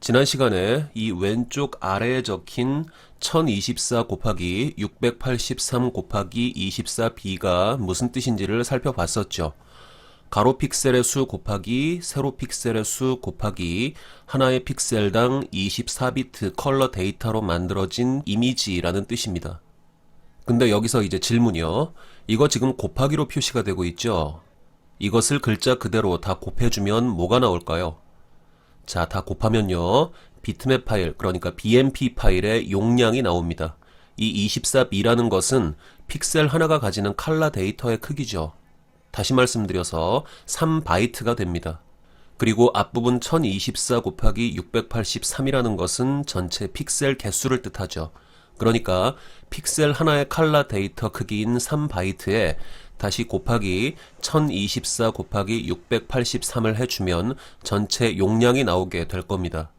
지난 시간에 이 왼쪽 아래에 적힌 1024 곱하기 683 곱하기 24b가 무슨 뜻인지를 살펴봤었죠. 가로 픽셀의 수 곱하기 세로 픽셀의 수 곱하기 하나의 픽셀당 24비트 컬러 데이터로 만들어진 이미지라는 뜻입니다. 근데 여기서 이제 질문이요. 이거 지금 곱하기로 표시가 되고 있죠? 이것을 글자 그대로 다 곱해주면 뭐가 나올까요? 자, 다 곱하면요. 비트맵 파일, 그러니까 BMP 파일의 용량이 나옵니다. 이 24b라는 것은 픽셀 하나가 가지는 컬러 데이터의 크기죠. 다시 말씀드려서 3바이트가 됩니다. 그리고 앞부분 1024 곱하기 683이라는 것은 전체 픽셀 개수를 뜻하죠. 그러니까 픽셀 하나의 컬러 데이터 크기인 3바이트에 다시 곱하기 1024 곱하기 683을 해주면 전체 용량이 나오게 될 겁니다.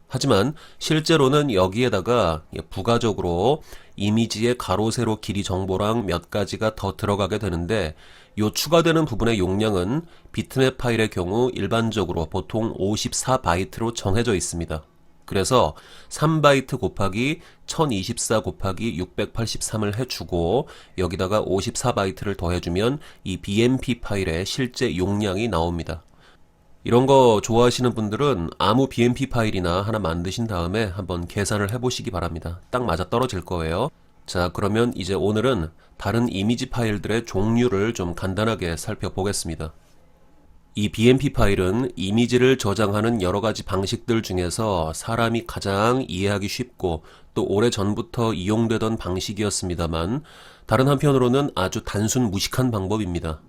하지만 실제로는 여기에다가 부가적으로 이미지의 가로 세로 길이 정보랑 몇 가지가 더 들어가게 되는데 요 추가되는 부분의 용량은 비트맵 파일의 경우 일반적으로 보통 54바이트로 정해져 있습니다. 그래서 3바이트 곱하기 1024 곱하기 683을 해주고 여기다가 54바이트를 더해주면 이 BMP 파일의 실제 용량이 나옵니다. 이런 거 좋아하시는 분들은 아무 BMP 파일이나 하나 만드신 다음에 한번 계산을 해보시기 바랍니다. 딱 맞아 떨어질 거예요. 자, 그러면 이제 오늘은 다른 이미지 파일들의 종류를 좀 간단하게 살펴보겠습니다. 이 BMP 파일은 이미지를 저장하는 여러 가지 방식들 중에서 사람이 가장 이해하기 쉽고 또 오래전부터 이용되던 방식이었습니다만 다른 한편으로는 아주 단순 무식한 방법입니다.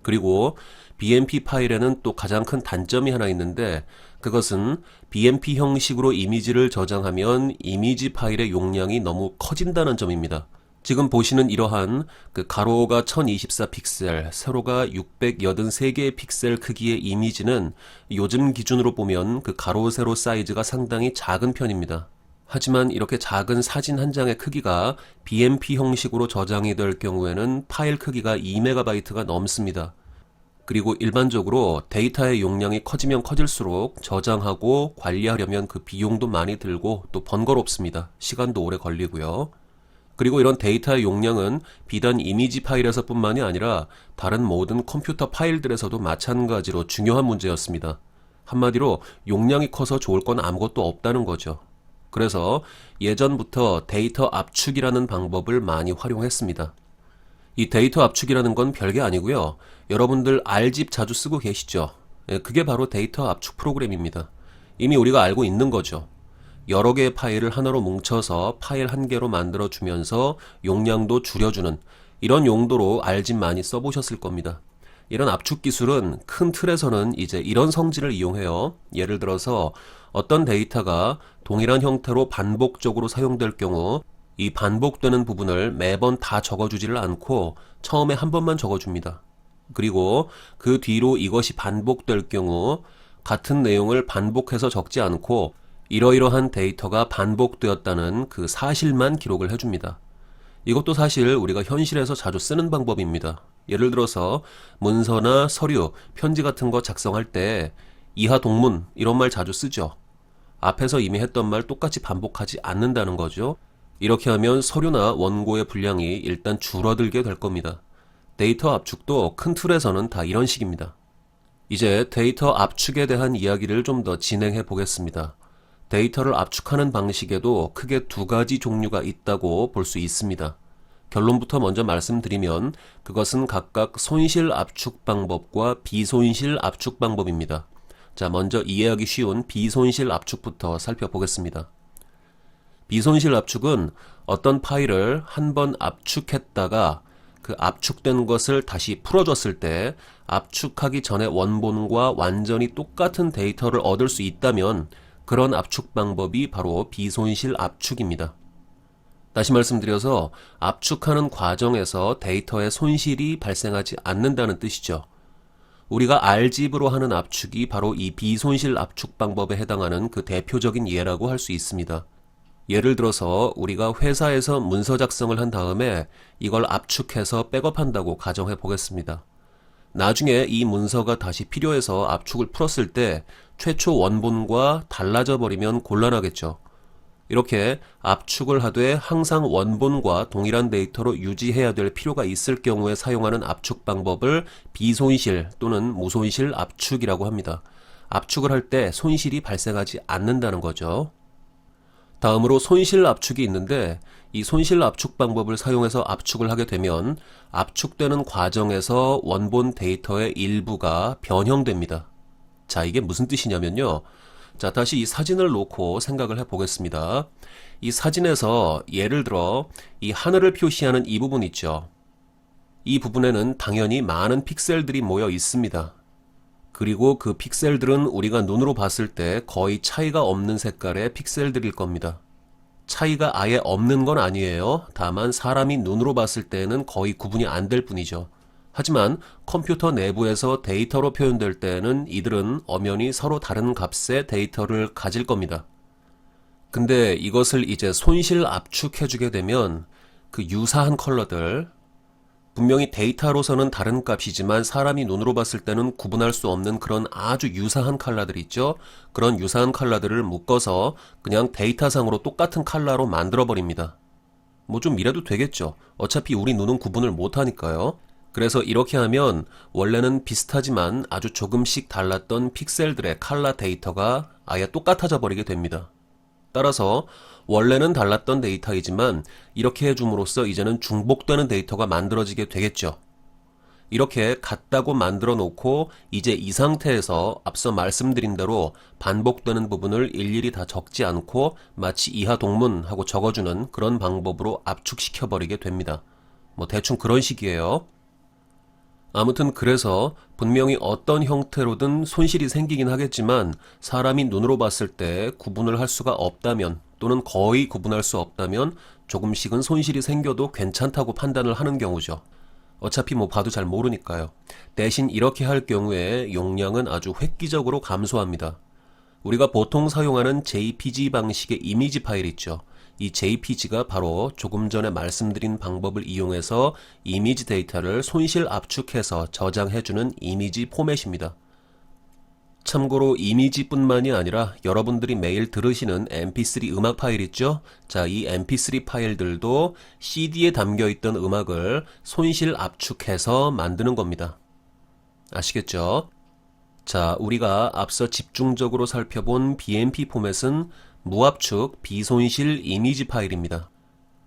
그리고 BMP 파일에는 또 가장 큰 단점이 하나 있는데 그것은 BMP 형식으로 이미지를 저장하면 이미지 파일의 용량이 너무 커진다는 점입니다. 지금 보시는 이러한 그 가로가 1024 픽셀, 세로가 683개의 픽셀 크기의 이미지는 요즘 기준으로 보면 그 가로 세로 사이즈가 상당히 작은 편입니다. 하지만 이렇게 작은 사진 한 장의 크기가 BMP 형식으로 저장이 될 경우에는 파일 크기가 2MB가 넘습니다. 그리고 일반적으로 데이터의 용량이 커지면 커질수록 저장하고 관리하려면 그 비용도 많이 들고 또 번거롭습니다. 시간도 오래 걸리고요. 그리고 이런 데이터의 용량은 비단 이미지 파일에서 뿐만이 아니라 다른 모든 컴퓨터 파일들에서도 마찬가지로 중요한 문제였습니다. 한마디로 용량이 커서 좋을 건 아무것도 없다는 거죠. 그래서 예전부터 데이터 압축이라는 방법을 많이 활용했습니다. 이 데이터 압축이라는 건 별게 아니고요. 여러분들 R집 자주 쓰고 계시죠? 그게 바로 데이터 압축 프로그램입니다. 이미 우리가 알고 있는 거죠. 여러 개의 파일을 하나로 뭉쳐서 파일 한 개로 만들어 주면서 용량도 줄여주는 이런 용도로 R집 많이 써보셨을 겁니다. 이런 압축 기술은 큰 틀에서는 이제 이런 성질을 이용해요. 예를 들어서 어떤 데이터가 동일한 형태로 반복적으로 사용될 경우 이 반복되는 부분을 매번 다 적어주지를 않고 처음에 한 번만 적어줍니다. 그리고 그 뒤로 이것이 반복될 경우 같은 내용을 반복해서 적지 않고 이러이러한 데이터가 반복되었다는 그 사실만 기록을 해줍니다. 이것도 사실 우리가 현실에서 자주 쓰는 방법입니다. 예를 들어서 문서나 서류, 편지 같은 거 작성할 때 이하 동문 이런 말 자주 쓰죠. 앞에서 이미 했던 말 똑같이 반복하지 않는다는 거죠. 이렇게 하면 서류나 원고의 분량이 일단 줄어들게 될 겁니다. 데이터 압축도 큰 틀에서는 다 이런 식입니다. 이제 데이터 압축에 대한 이야기를 좀 더 진행해 보겠습니다. 데이터를 압축하는 방식에도 크게 두 가지 종류가 있다고 볼 수 있습니다. 결론부터 먼저 말씀드리면 그것은 각각 손실 압축 방법과 비손실 압축 방법입니다. 자, 먼저 이해하기 쉬운 비손실 압축부터 살펴보겠습니다. 비손실 압축은 어떤 파일을 한 번 압축했다가 그 압축된 것을 다시 풀어줬을 때 압축하기 전에 원본과 완전히 똑같은 데이터를 얻을 수 있다면 그런 압축 방법이 바로 비손실 압축입니다. 다시 말씀드려서 압축하는 과정에서 데이터의 손실이 발생하지 않는다는 뜻이죠. 우리가 R집으로 하는 압축이 바로 이 비손실 압축 방법에 해당하는 그 대표적인 예라고 할 수 있습니다. 예를 들어서 우리가 회사에서 문서 작성을 한 다음에 이걸 압축해서 백업한다고 가정해 보겠습니다. 나중에 이 문서가 다시 필요해서 압축을 풀었을 때 최초 원본과 달라져 버리면 곤란하겠죠. 이렇게 압축을 하되 항상 원본과 동일한 데이터로 유지해야 될 필요가 있을 경우에 사용하는 압축 방법을 비손실 또는 무손실 압축이라고 합니다. 압축을 할 때 손실이 발생하지 않는다는 거죠. 다음으로 손실 압축이 있는데 이 손실 압축 방법을 사용해서 압축을 하게 되면 압축되는 과정에서 원본 데이터의 일부가 변형됩니다. 자, 이게 무슨 뜻이냐면요. 자, 다시 이 사진을 놓고 생각을 해보겠습니다. 이 사진에서 예를 들어 이 하늘을 표시하는 이 부분 있죠. 이 부분에는 당연히 많은 픽셀들이 모여 있습니다. 그리고 그 픽셀들은 우리가 눈으로 봤을 때 거의 차이가 없는 색깔의 픽셀들일 겁니다. 차이가 아예 없는 건 아니에요. 다만 사람이 눈으로 봤을 때는 거의 구분이 안 될 뿐이죠. 하지만 컴퓨터 내부에서 데이터로 표현될 때는 이들은 엄연히 서로 다른 값의 데이터를 가질 겁니다. 근데 이것을 이제 손실 압축해주게 되면 그 유사한 컬러들, 분명히 데이터로서는 다른 값이지만 사람이 눈으로 봤을 때는 구분할 수 없는 그런 아주 유사한 컬러들 있죠. 그런 유사한 컬러들을 묶어서 그냥 데이터상으로 똑같은 컬러로 만들어 버립니다. 뭐 좀 이래도 되겠죠. 어차피 우리 눈은 구분을 못하니까요. 그래서 이렇게 하면 원래는 비슷하지만 아주 조금씩 달랐던 픽셀들의 컬러 데이터가 아예 똑같아져 버리게 됩니다. 따라서 원래는 달랐던 데이터이지만 이렇게 해줌으로써 이제는 중복되는 데이터가 만들어지게 되겠죠. 이렇게 같다고 만들어 놓고 이제 이 상태에서 앞서 말씀드린 대로 반복되는 부분을 일일이 다 적지 않고 마치 이하 동문하고 적어주는 그런 방법으로 압축시켜 버리게 됩니다. 뭐 대충 그런 식이에요. 아무튼 그래서 분명히 어떤 형태로든 손실이 생기긴 하겠지만 사람이 눈으로 봤을 때 구분을 할 수가 없다면 또는 거의 구분할 수 없다면 조금씩은 손실이 생겨도 괜찮다고 판단을 하는 경우죠. 어차피 뭐 봐도 잘 모르니까요. 대신 이렇게 할 경우에 용량은 아주 획기적으로 감소합니다. 우리가 보통 사용하는 JPG 방식의 이미지 파일 있죠. 이 JPG가 바로 조금 전에 말씀드린 방법을 이용해서 이미지 데이터를 손실 압축해서 저장해주는 이미지 포맷입니다. 참고로 이미지뿐만이 아니라 여러분들이 매일 들으시는 mp3 음악 파일 있죠? 자, 이 mp3 파일들도 CD에 담겨있던 음악을 손실 압축해서 만드는 겁니다. 아시겠죠? 자, 우리가 앞서 집중적으로 살펴본 BMP 포맷은 무압축 비손실 이미지 파일입니다.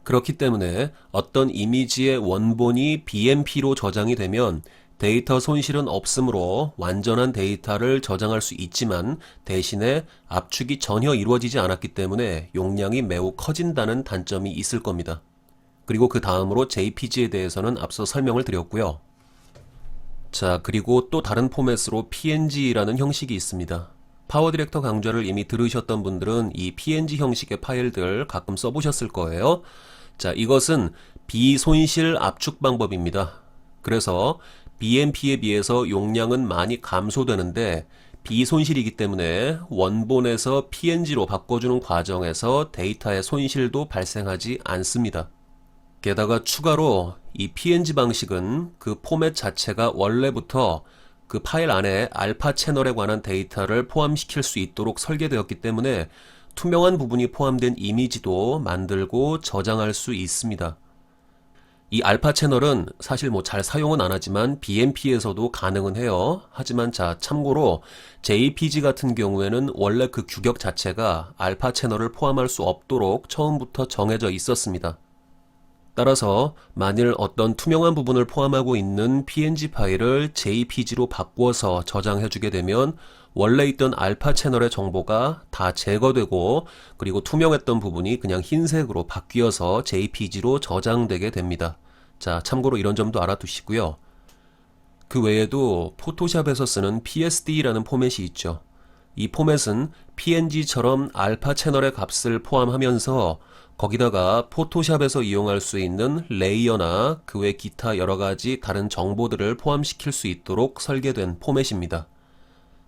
그렇기 때문에 어떤 이미지의 원본이 BMP로 저장이 되면 데이터 손실은 없으므로 완전한 데이터를 저장할 수 있지만 대신에 압축이 전혀 이루어지지 않았기 때문에 용량이 매우 커진다는 단점이 있을 겁니다. 그리고 그 다음으로 JPG에 대해서는 앞서 설명을 드렸고요. 자, 그리고 또 다른 포맷으로 PNG라는 형식이 있습니다. 파워 디렉터 강좌를 이미 들으셨던 분들은 이 PNG 형식의 파일들 가끔 써보셨을 거예요. 자, 이것은 비손실 압축 방법입니다. 그래서 BMP에 비해서 용량은 많이 감소되는데 비손실이기 때문에 원본에서 PNG로 바꿔주는 과정에서 데이터의 손실도 발생하지 않습니다. 게다가 추가로 이 PNG 방식은 그 포맷 자체가 원래부터 그 파일 안에 알파 채널에 관한 데이터를 포함시킬 수 있도록 설계되었기 때문에 투명한 부분이 포함된 이미지도 만들고 저장할 수 있습니다. 이 알파 채널은 사실 뭐 잘 사용은 안 하지만 BMP에서도 가능은 해요. 하지만 자, 참고로 JPG 같은 경우에는 원래 그 규격 자체가 알파 채널을 포함할 수 없도록 처음부터 정해져 있었습니다. 따라서 만일 어떤 투명한 부분을 포함하고 있는 PNG 파일을 JPG로 바꿔서 저장해주게 되면 원래 있던 알파 채널의 정보가 다 제거되고 그리고 투명했던 부분이 그냥 흰색으로 바뀌어서 JPG로 저장되게 됩니다. 자, 참고로 이런 점도 알아두시고요. 그 외에도 포토샵에서 쓰는 PSD라는 포맷이 있죠. 이 포맷은 PNG처럼 알파 채널의 값을 포함하면서 거기다가 포토샵에서 이용할 수 있는 레이어나 그 외 기타 여러가지 다른 정보들을 포함시킬 수 있도록 설계된 포맷입니다.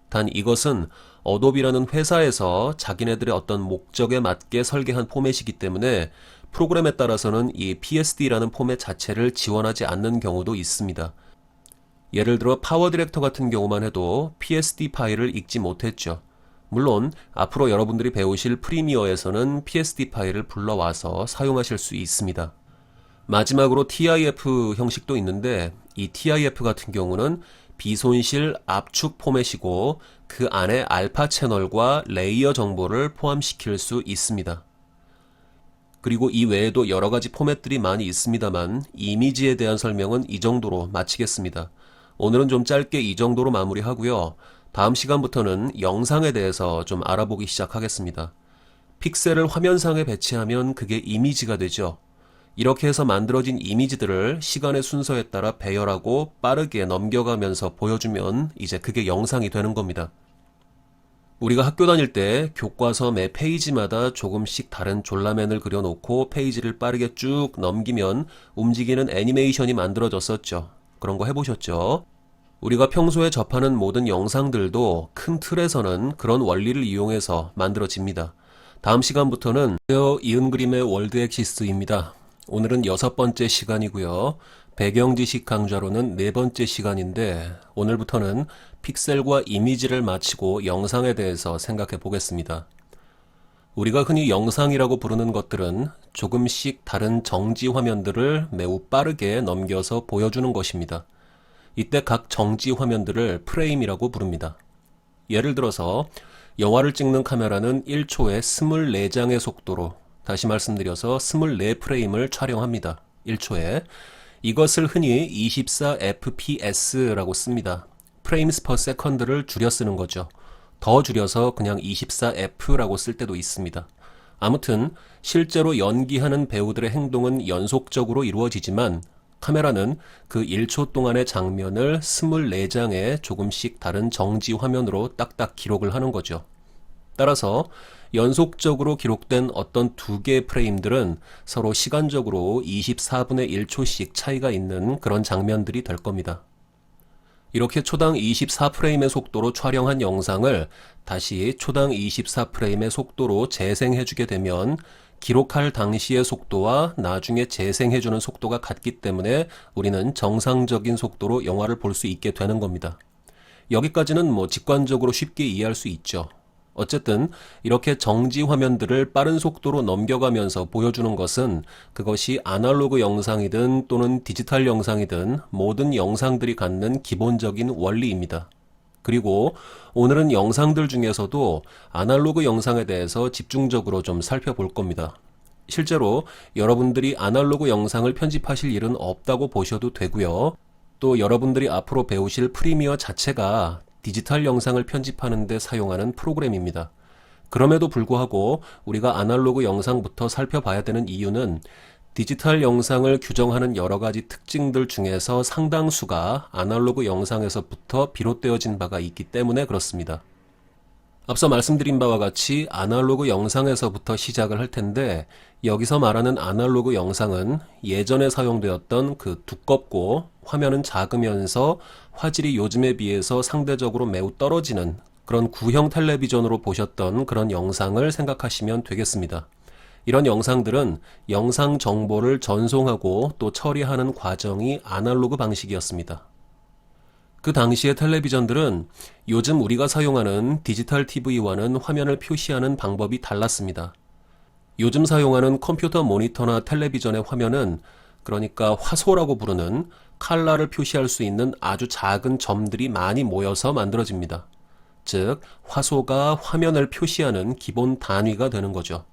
단 이것은 어도비라는 회사에서 자기네들의 어떤 목적에 맞게 설계한 포맷이기 때문에 프로그램에 따라서는 이 PSD라는 포맷 자체를 지원하지 않는 경우도 있습니다. 예를 들어 파워 디렉터 같은 경우만 해도 PSD 파일을 읽지 못했죠. 물론 앞으로 여러분들이 배우실 프리미어에서는 PSD 파일을 불러와서 사용하실 수 있습니다. 마지막으로 TIF 형식도 있는데 이 TIF 같은 경우는 비손실 압축 포맷이고 그 안에 알파 채널과 레이어 정보를 포함시킬 수 있습니다. 그리고 이 외에도 여러 가지 포맷들이 많이 있습니다만 이미지에 대한 설명은 이 정도로 마치겠습니다. 오늘은 좀 짧게 이 정도로 마무리하고요. 다음 시간부터는 영상에 대해서 좀 알아보기 시작하겠습니다. 픽셀을 화면상에 배치하면 그게 이미지가 되죠. 이렇게 해서 만들어진 이미지들을 시간의 순서에 따라 배열하고 빠르게 넘겨가면서 보여주면 이제 그게 영상이 되는 겁니다. 우리가 학교 다닐 때 교과서 매 페이지마다 조금씩 다른 졸라맨을 그려놓고 페이지를 빠르게 쭉 넘기면 움직이는 애니메이션이 만들어졌었죠. 그런 거 해보셨죠? 우리가 평소에 접하는 모든 영상들도 큰 틀에서는 그런 원리를 이용해서 만들어집니다. 다음 시간부터는 이은 그림의 월드 엑시스입니다. 오늘은 6번째 시간이고요. 배경지식 강좌로는 4번째 시간인데 오늘부터는 픽셀과 이미지를 마치고 영상에 대해서 생각해 보겠습니다. 우리가 흔히 영상이라고 부르는 것들은 조금씩 다른 정지 화면들을 매우 빠르게 넘겨서 보여주는 것입니다. 이때 각 정지 화면들을 프레임이라고 부릅니다. 예를 들어서 영화를 찍는 카메라는 1초에 24장의 속도로, 다시 말씀드려서 24프레임을 촬영합니다. 1초에. 이것을 흔히 24fps라고 씁니다. frames per second를 줄여 쓰는 거죠. 더 줄여서 그냥 24f라고 쓸 때도 있습니다. 아무튼 실제로 연기하는 배우들의 행동은 연속적으로 이루어지지만 카메라는 그 1초 동안의 장면을 24장의 조금씩 다른 정지 화면으로 딱딱 기록을 하는 거죠. 따라서 연속적으로 기록된 어떤 두 개의 프레임들은 서로 시간적으로 24분의 1초씩 차이가 있는 그런 장면들이 될 겁니다. 이렇게 초당 24프레임의 속도로 촬영한 영상을 다시 초당 24프레임의 속도로 재생해주게 되면 기록할 당시의 속도와 나중에 재생해주는 속도가 같기 때문에 우리는 정상적인 속도로 영화를 볼 수 있게 되는 겁니다. 여기까지는 직관적으로 쉽게 이해할 수 있죠. 어쨌든 이렇게 정지 화면들을 빠른 속도로 넘겨가면서 보여주는 것은 그것이 아날로그 영상이든 또는 디지털 영상이든 모든 영상들이 갖는 기본적인 원리입니다. 그리고 오늘은 영상들 중에서도 아날로그 영상에 대해서 집중적으로 좀 살펴볼 겁니다. 실제로 여러분들이 아날로그 영상을 편집하실 일은 없다고 보셔도 되고요. 또 여러분들이 앞으로 배우실 프리미어 자체가 디지털 영상을 편집하는 데 사용하는 프로그램입니다. 그럼에도 불구하고 우리가 아날로그 영상부터 살펴봐야 되는 이유는 디지털 영상을 규정하는 여러 가지 특징들 중에서 상당수가 아날로그 영상에서부터 비롯되어진 바가 있기 때문에 그렇습니다. 앞서 말씀드린 바와 같이 아날로그 영상에서부터 시작을 할 텐데 여기서 말하는 아날로그 영상은 예전에 사용되었던 그 두껍고 화면은 작으면서 화질이 요즘에 비해서 상대적으로 매우 떨어지는 그런 구형 텔레비전으로 보셨던 그런 영상을 생각하시면 되겠습니다. 이런 영상들은 영상 정보를 전송하고 또 처리하는 과정이 아날로그 방식이었습니다. 그 당시의 텔레비전들은 요즘 우리가 사용하는 디지털 TV와는 화면을 표시하는 방법이 달랐습니다. 요즘 사용하는 컴퓨터 모니터나 텔레비전의 화면은 그러니까 화소라고 부르는 칼라를 표시할 수 있는 아주 작은 점들이 많이 모여서 만들어집니다. 즉, 화소가 화면을 표시하는 기본 단위가 되는 거죠.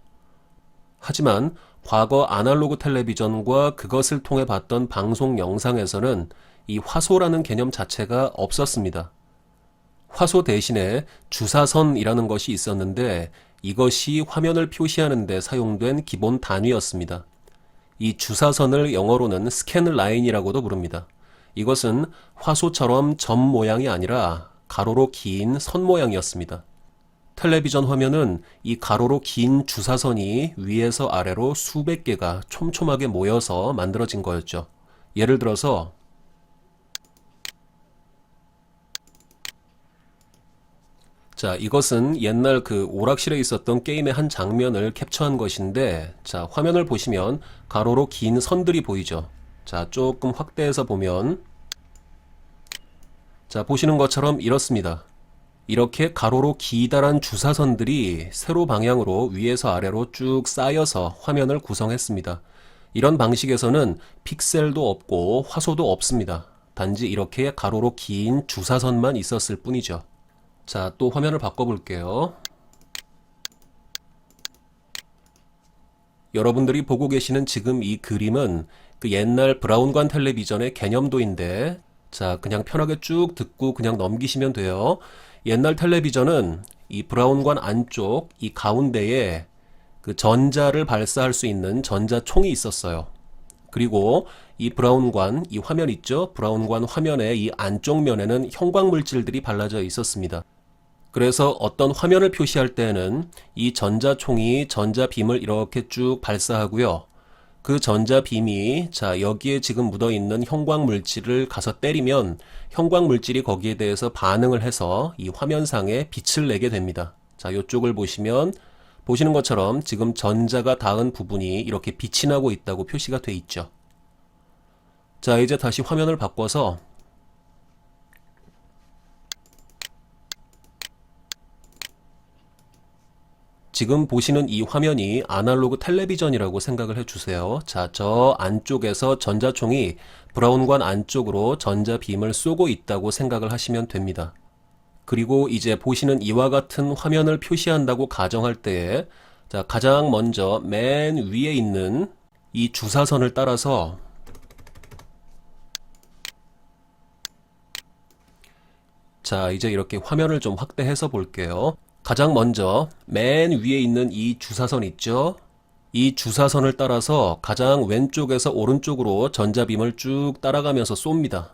하지만 과거 아날로그 텔레비전과 그것을 통해 봤던 방송 영상에서는 이 화소라는 개념 자체가 없었습니다. 화소 대신에 주사선이라는 것이 있었는데 이것이 화면을 표시하는 데 사용된 기본 단위였습니다. 이 주사선을 영어로는 스캔 라인이라고도 부릅니다. 이것은 화소처럼 점 모양이 아니라 가로로 긴 선 모양이었습니다. 텔레비전 화면은 이 가로로 긴 주사선이 위에서 아래로 수백 개가 촘촘하게 모여서 만들어진 거였죠. 예를 들어서 자, 이것은 옛날 그 오락실에 있었던 게임의 한 장면을 캡처한 것인데, 자, 화면을 보시면 가로로 긴 선들이 보이죠. 자, 조금 확대해서 보면 자, 보시는 것처럼 이렇습니다. 이렇게 가로로 기다란 주사선들이 세로 방향으로 위에서 아래로 쭉 쌓여서 화면을 구성했습니다. 이런 방식에서는 픽셀도 없고 화소도 없습니다. 단지 이렇게 가로로 긴 주사선만 있었을 뿐이죠. 자, 또 화면을 바꿔볼게요. 여러분들이 보고 계시는 지금 이 그림은 그 옛날 브라운관 텔레비전의 개념도인데, 자, 그냥 편하게 쭉 듣고 그냥 넘기시면 돼요. 옛날 텔레비전은 이 브라운관 안쪽 이 가운데에 그 전자를 발사할 수 있는 전자총이 있었어요. 그리고 이 브라운관, 이 화면 있죠? 브라운관 화면의 이 안쪽 면에는 형광물질들이 발라져 있었습니다. 그래서 어떤 화면을 표시할 때에는 이 전자총이 전자빔을 이렇게 쭉 발사하고요. 그 전자빔이 자 여기에 지금 묻어있는 형광물질을 가서 때리면 형광물질이 거기에 대해서 반응을 해서 이 화면상에 빛을 내게 됩니다. 자, 이쪽을 보시면 보시는 것처럼 지금 전자가 닿은 부분이 이렇게 빛이 나고 있다고 표시가 돼 있죠. 자, 이제 다시 화면을 바꿔서 지금 보시는 이 화면이 아날로그 텔레비전이라고 생각을 해주세요. 자, 저 안쪽에서 전자총이 브라운관 안쪽으로 전자빔을 쏘고 있다고 생각을 하시면 됩니다. 그리고 이제 보시는 이와 같은 화면을 표시한다고 가정할 때에 자, 가장 먼저 맨 위에 있는 이 주사선을 따라서 자, 이제 이렇게 화면을 좀 확대해서 볼게요. 가장 먼저 맨 위에 있는 이 주사선 있죠? 이 주사선을 따라서 가장 왼쪽에서 오른쪽으로 전자빔을 쭉 따라가면서 쏩니다.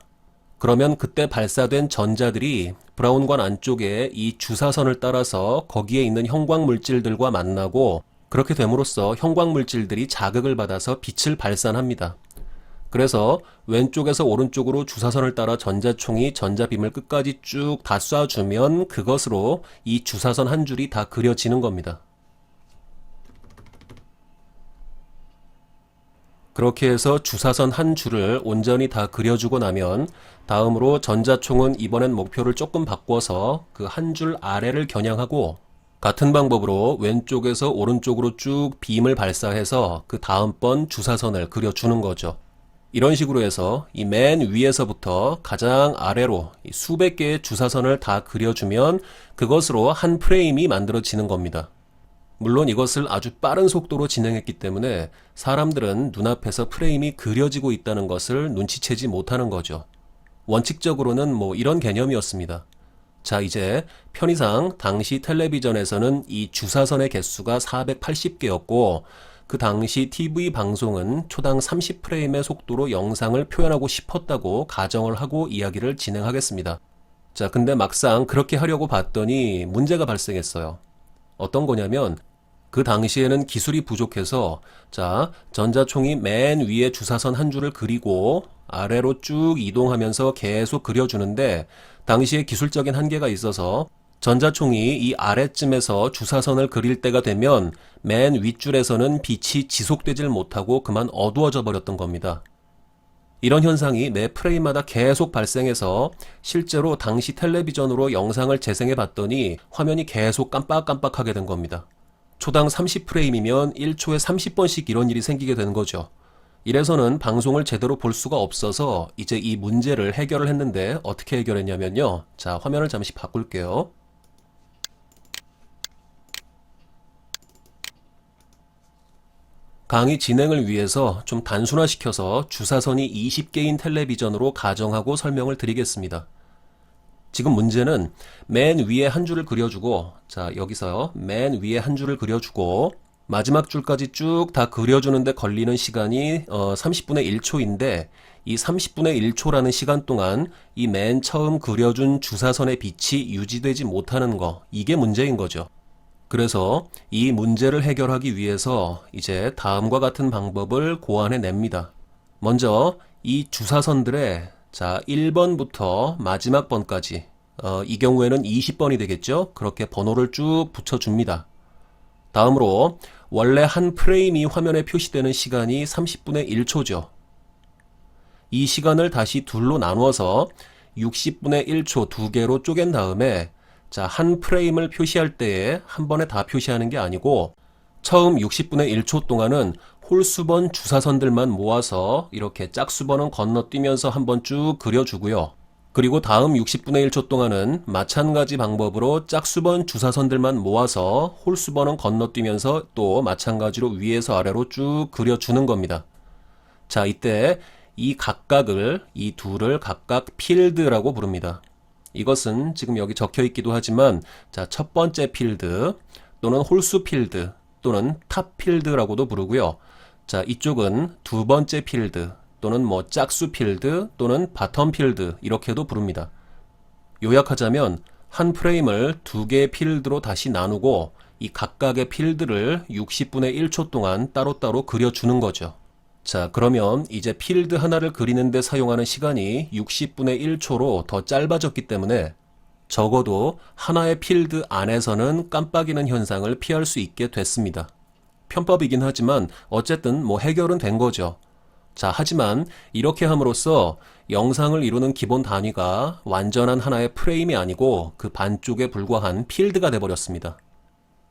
그러면 그때 발사된 전자들이 브라운관 안쪽에 이 주사선을 따라서 거기에 있는 형광물질들과 만나고 그렇게 됨으로써 형광물질들이 자극을 받아서 빛을 발산합니다. 그래서 왼쪽에서 오른쪽으로 주사선을 따라 전자총이 전자빔을 끝까지 쭉 다 쏴주면 그것으로 이 주사선 한 줄이 다 그려지는 겁니다. 그렇게 해서 주사선 한 줄을 온전히 다 그려주고 나면 다음으로 전자총은 이번엔 목표를 조금 바꿔서 그 한 줄 아래를 겨냥하고 같은 방법으로 왼쪽에서 오른쪽으로 쭉 빔을 발사해서 그 다음번 주사선을 그려주는 거죠. 이런 식으로 해서 이 맨 위에서부터 가장 아래로 수백 개의 주사선을 다 그려주면 그것으로 한 프레임이 만들어지는 겁니다. 물론 이것을 아주 빠른 속도로 진행했기 때문에 사람들은 눈앞에서 프레임이 그려지고 있다는 것을 눈치채지 못하는 거죠. 원칙적으로는 뭐 이런 개념이었습니다. 자, 이제 편의상 당시 텔레비전에서는 이 주사선의 개수가 480개였고 그 당시 TV 방송은 초당 30프레임의 속도로 영상을 표현하고 싶었다고 가정을 하고 이야기를 진행하겠습니다. 자, 근데 막상 그렇게 하려고 봤더니 문제가 발생했어요. 어떤 거냐면 그 당시에는 기술이 부족해서 자, 전자총이 맨 위에 주사선 한 줄을 그리고 아래로 쭉 이동하면서 계속 그려주는데 당시에 기술적인 한계가 있어서 전자총이 이 아래쯤에서 주사선을 그릴 때가 되면 맨 윗줄에서는 빛이 지속되질 못하고 그만 어두워져 버렸던 겁니다. 이런 현상이 매 프레임마다 계속 발생해서 실제로 당시 텔레비전으로 영상을 재생해 봤더니 화면이 계속 깜빡깜빡하게 된 겁니다. 초당 30프레임이면 1초에 30번씩 이런 일이 생기게 되는 거죠. 이래서는 방송을 제대로 볼 수가 없어서 이제 이 문제를 해결을 했는데 어떻게 해결했냐면요. 자, 화면을 잠시 바꿀게요. 강의 진행을 위해서 좀 단순화시켜서 주사선이 20개인 텔레비전으로 가정하고 설명을 드리겠습니다. 지금 문제는 맨 위에 한 줄을 그려주고 자, 여기서요. 맨 위에 한 줄을 그려주고 마지막 줄까지 쭉 다 그려주는데 걸리는 시간이 30분의 1초인데 이 30분의 1초라는 시간 동안 이 맨 처음 그려준 주사선의 빛이 유지되지 못하는 거, 이게 문제인 거죠. 그래서 이 문제를 해결하기 위해서 이제 다음과 같은 방법을 고안해 냅니다. 먼저 이 주사선들의 자 1번부터 마지막 번까지 이 경우에는 20번이 되겠죠. 그렇게 번호를 쭉 붙여줍니다. 다음으로 원래 한 프레임이 화면에 표시되는 시간이 30분의 1초죠. 이 시간을 다시 둘로 나누어서 60분의 1초 두 개로 쪼갠 다음에 자, 한 프레임을 표시할 때에 한 번에 다 표시하는 게 아니고 처음 60분의 1초 동안은 홀수번 주사선들만 모아서 이렇게 짝수번은 건너뛰면서 한번 쭉 그려주고요. 그리고 다음 60분의 1초 동안은 마찬가지 방법으로 짝수번 주사선들만 모아서 홀수번은 건너뛰면서 또 마찬가지로 위에서 아래로 쭉 그려주는 겁니다. 자, 이때 이 각각을, 이 둘을 각각 필드라고 부릅니다. 이것은 지금 여기 적혀 있기도 하지만 자, 첫 번째 필드 또는 홀수 필드 또는 탑 필드라고도 부르고요. 자, 이쪽은 두 번째 필드 또는 뭐 짝수 필드 또는 바텀 필드 이렇게도 부릅니다. 요약하자면 한 프레임을 두 개의 필드로 다시 나누고 이 각각의 필드를 60분의 1초 동안 따로따로 그려주는 거죠. 자, 그러면 이제 필드 하나를 그리는데 사용하는 시간이 60분의 1초로 더 짧아졌기 때문에 적어도 하나의 필드 안에서는 깜빡이는 현상을 피할 수 있게 됐습니다. 편법이긴 하지만 어쨌든 뭐 해결은 된 거죠. 자, 하지만 이렇게 함으로써 영상을 이루는 기본 단위가 완전한 하나의 프레임이 아니고 그 반쪽에 불과한 필드가 돼버렸습니다.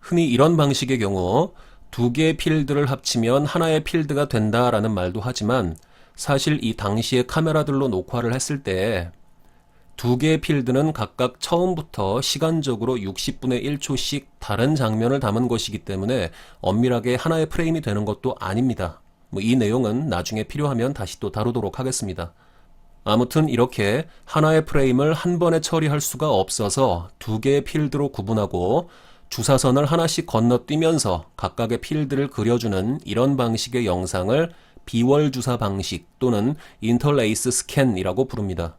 흔히 이런 방식의 경우 두 개의 필드를 합치면 하나의 필드가 된다라는 말도 하지만 사실 이 당시의 카메라들로 녹화를 했을 때 두 개의 필드는 각각 처음부터 시간적으로 60분의 1초씩 다른 장면을 담은 것이기 때문에 엄밀하게 하나의 프레임이 되는 것도 아닙니다. 이 내용은 나중에 필요하면 다시 또 다루도록 하겠습니다. 아무튼 이렇게 하나의 프레임을 한 번에 처리할 수가 없어서 두 개의 필드로 구분하고 주사선을 하나씩 건너뛰면서 각각의 필드를 그려주는 이런 방식의 영상을 비월주사 방식 또는 인터레이스 스캔이라고 부릅니다.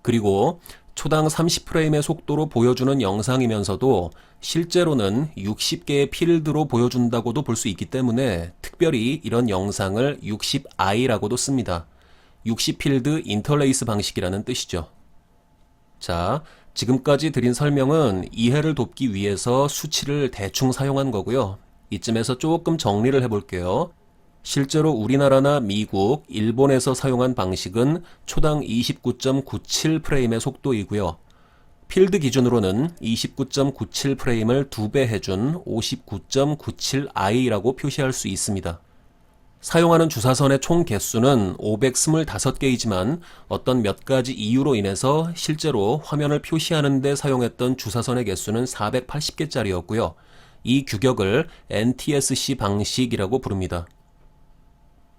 그리고 초당 30프레임의 속도로 보여주는 영상이면서도 실제로는 60개의 필드로 보여준다고도 볼 수 있기 때문에 특별히 이런 영상을 60i라고도 씁니다. 60필드 인터레이스 방식이라는 뜻이죠. 자, 지금까지 드린 설명은 이해를 돕기 위해서 수치를 대충 사용한 거고요. 이쯤에서 조금 정리를 해볼게요. 실제로 우리나라나 미국, 일본에서 사용한 방식은 초당 29.97프레임의 속도이고요. 필드 기준으로는 29.97프레임을 2배 해준 59.97i라고 표시할 수 있습니다. 사용하는 주사선의 총 개수는 525개이지만 어떤 몇 가지 이유로 인해서 실제로 화면을 표시하는 데 사용했던 주사선의 개수는 480개짜리였고요. 이 규격을 NTSC 방식이라고 부릅니다.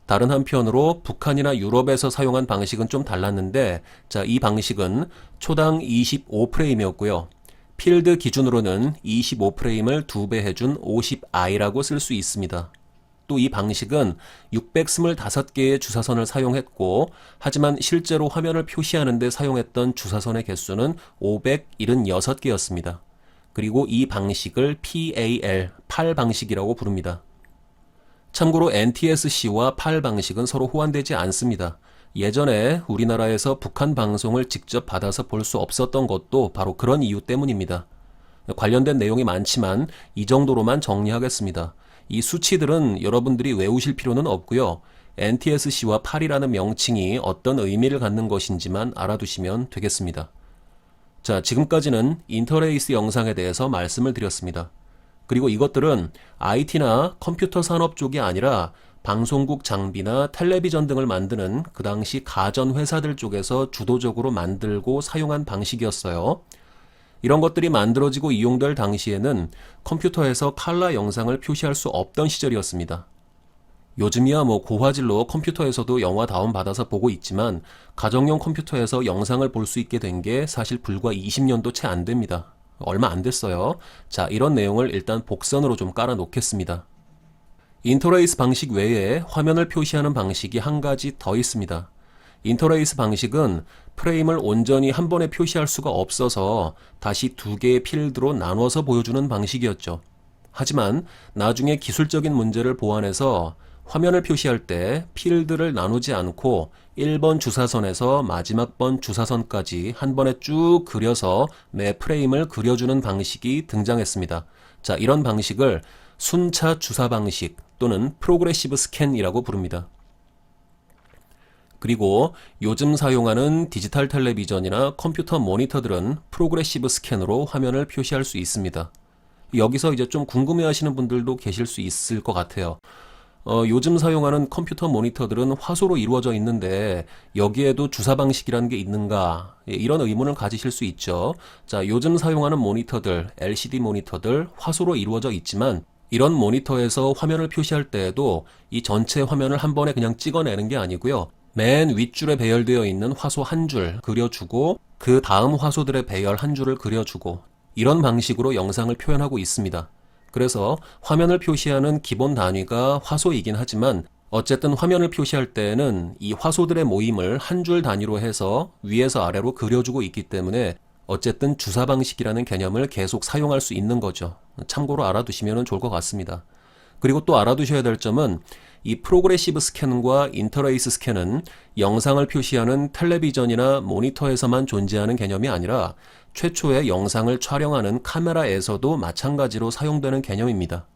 다른 한편으로 북한이나 유럽에서 사용한 방식은 좀 달랐는데 자, 이 방식은 초당 25프레임이었고요. 필드 기준으로는 25프레임을 2배 해준 50i라고 쓸 수 있습니다. 또 이 방식은 625개의 주사선을 사용했고 하지만 실제로 화면을 표시하는 데 사용했던 주사선의 개수는 576개였습니다. 그리고 이 방식을 PAL, PAL 방식이라고 부릅니다. 참고로 NTSC와 PAL 방식은 서로 호환되지 않습니다. 예전에 우리나라에서 북한 방송을 직접 받아서 볼 수 없었던 것도 바로 그런 이유 때문입니다. 관련된 내용이 많지만 이 정도로만 정리하겠습니다. 이 수치들은 여러분들이 외우실 필요는 없고요. NTSC와 PAL이라는 명칭이 어떤 의미를 갖는 것인지만 알아두시면 되겠습니다. 자, 지금까지는 인터레이스 영상에 대해서 말씀을 드렸습니다. 그리고 이것들은 IT나 컴퓨터 산업 쪽이 아니라 방송국 장비나 텔레비전 등을 만드는 그 당시 가전 회사들 쪽에서 주도적으로 만들고 사용한 방식이었어요. 이런 것들이 만들어지고 이용될 당시에는 컴퓨터에서 칼라 영상을 표시할 수 없던 시절이었습니다. 요즘이야 뭐 고화질로 컴퓨터에서도 영화 다운받아서 보고 있지만 가정용 컴퓨터에서 영상을 볼 수 있게 된 게 사실 불과 20년도 채 안 됩니다. 얼마 안 됐어요. 자, 이런 내용을 일단 복선으로 좀 깔아 놓겠습니다. 인터레이스 방식 외에 화면을 표시하는 방식이 한 가지 더 있습니다. 인터레이스 방식은 프레임을 온전히 한 번에 표시할 수가 없어서 다시 두 개의 필드로 나눠서 보여주는 방식이었죠. 하지만 나중에 기술적인 문제를 보완해서 화면을 표시할 때 필드를 나누지 않고 1번 주사선에서 마지막 번 주사선까지 한 번에 쭉 그려서 매 프레임을 그려주는 방식이 등장했습니다. 자, 이런 방식을 순차 주사 방식 또는 프로그레시브 스캔이라고 부릅니다. 그리고 요즘 사용하는 디지털 텔레비전이나 컴퓨터 모니터들은 프로그레시브 스캔으로 화면을 표시할 수 있습니다. 여기서 이제 좀 궁금해 하시는 분들도 계실 수 있을 것 같아요. 요즘 사용하는 컴퓨터 모니터들은 화소로 이루어져 있는데 여기에도 주사 방식이라는 게 있는가? 예, 이런 의문을 가지실 수 있죠. 자, 요즘 사용하는 모니터들, LCD 모니터들 화소로 이루어져 있지만 이런 모니터에서 화면을 표시할 때에도 이 전체 화면을 한 번에 그냥 찍어내는 게 아니고요. 맨 윗줄에 배열되어 있는 화소 한 줄 그려주고 그 다음 화소들의 배열 한 줄을 그려주고 이런 방식으로 영상을 표현하고 있습니다. 그래서 화면을 표시하는 기본 단위가 화소이긴 하지만 어쨌든 화면을 표시할 때에는 이 화소들의 모임을 한 줄 단위로 해서 위에서 아래로 그려주고 있기 때문에 어쨌든 주사 방식이라는 개념을 계속 사용할 수 있는 거죠. 참고로 알아두시면 좋을 것 같습니다. 그리고 또 알아두셔야 될 점은 이 프로그레시브 스캔과 인터레이스 스캔은 영상을 표시하는 텔레비전이나 모니터에서만 존재하는 개념이 아니라 최초의 영상을 촬영하는 카메라에서도 마찬가지로 사용되는 개념입니다.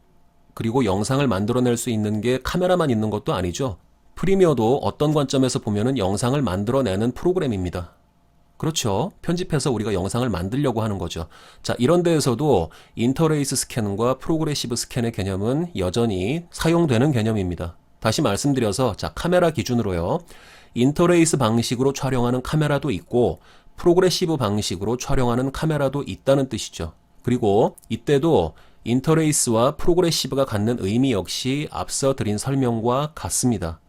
그리고 영상을 만들어낼 수 있는 게 카메라만 있는 것도 아니죠. 프리미어도 어떤 관점에서 보면은 영상을 만들어내는 프로그램입니다. 그렇죠. 편집해서 우리가 영상을 만들려고 하는 거죠. 자, 이런 데에서도 인터레이스 스캔과 프로그레시브 스캔의 개념은 여전히 사용되는 개념입니다. 다시 말씀드려서, 자, 카메라 기준으로요. 인터레이스 방식으로 촬영하는 카메라도 있고, 프로그레시브 방식으로 촬영하는 카메라도 있다는 뜻이죠. 그리고 이때도 인터레이스와 프로그레시브가 갖는 의미 역시 앞서 드린 설명과 같습니다.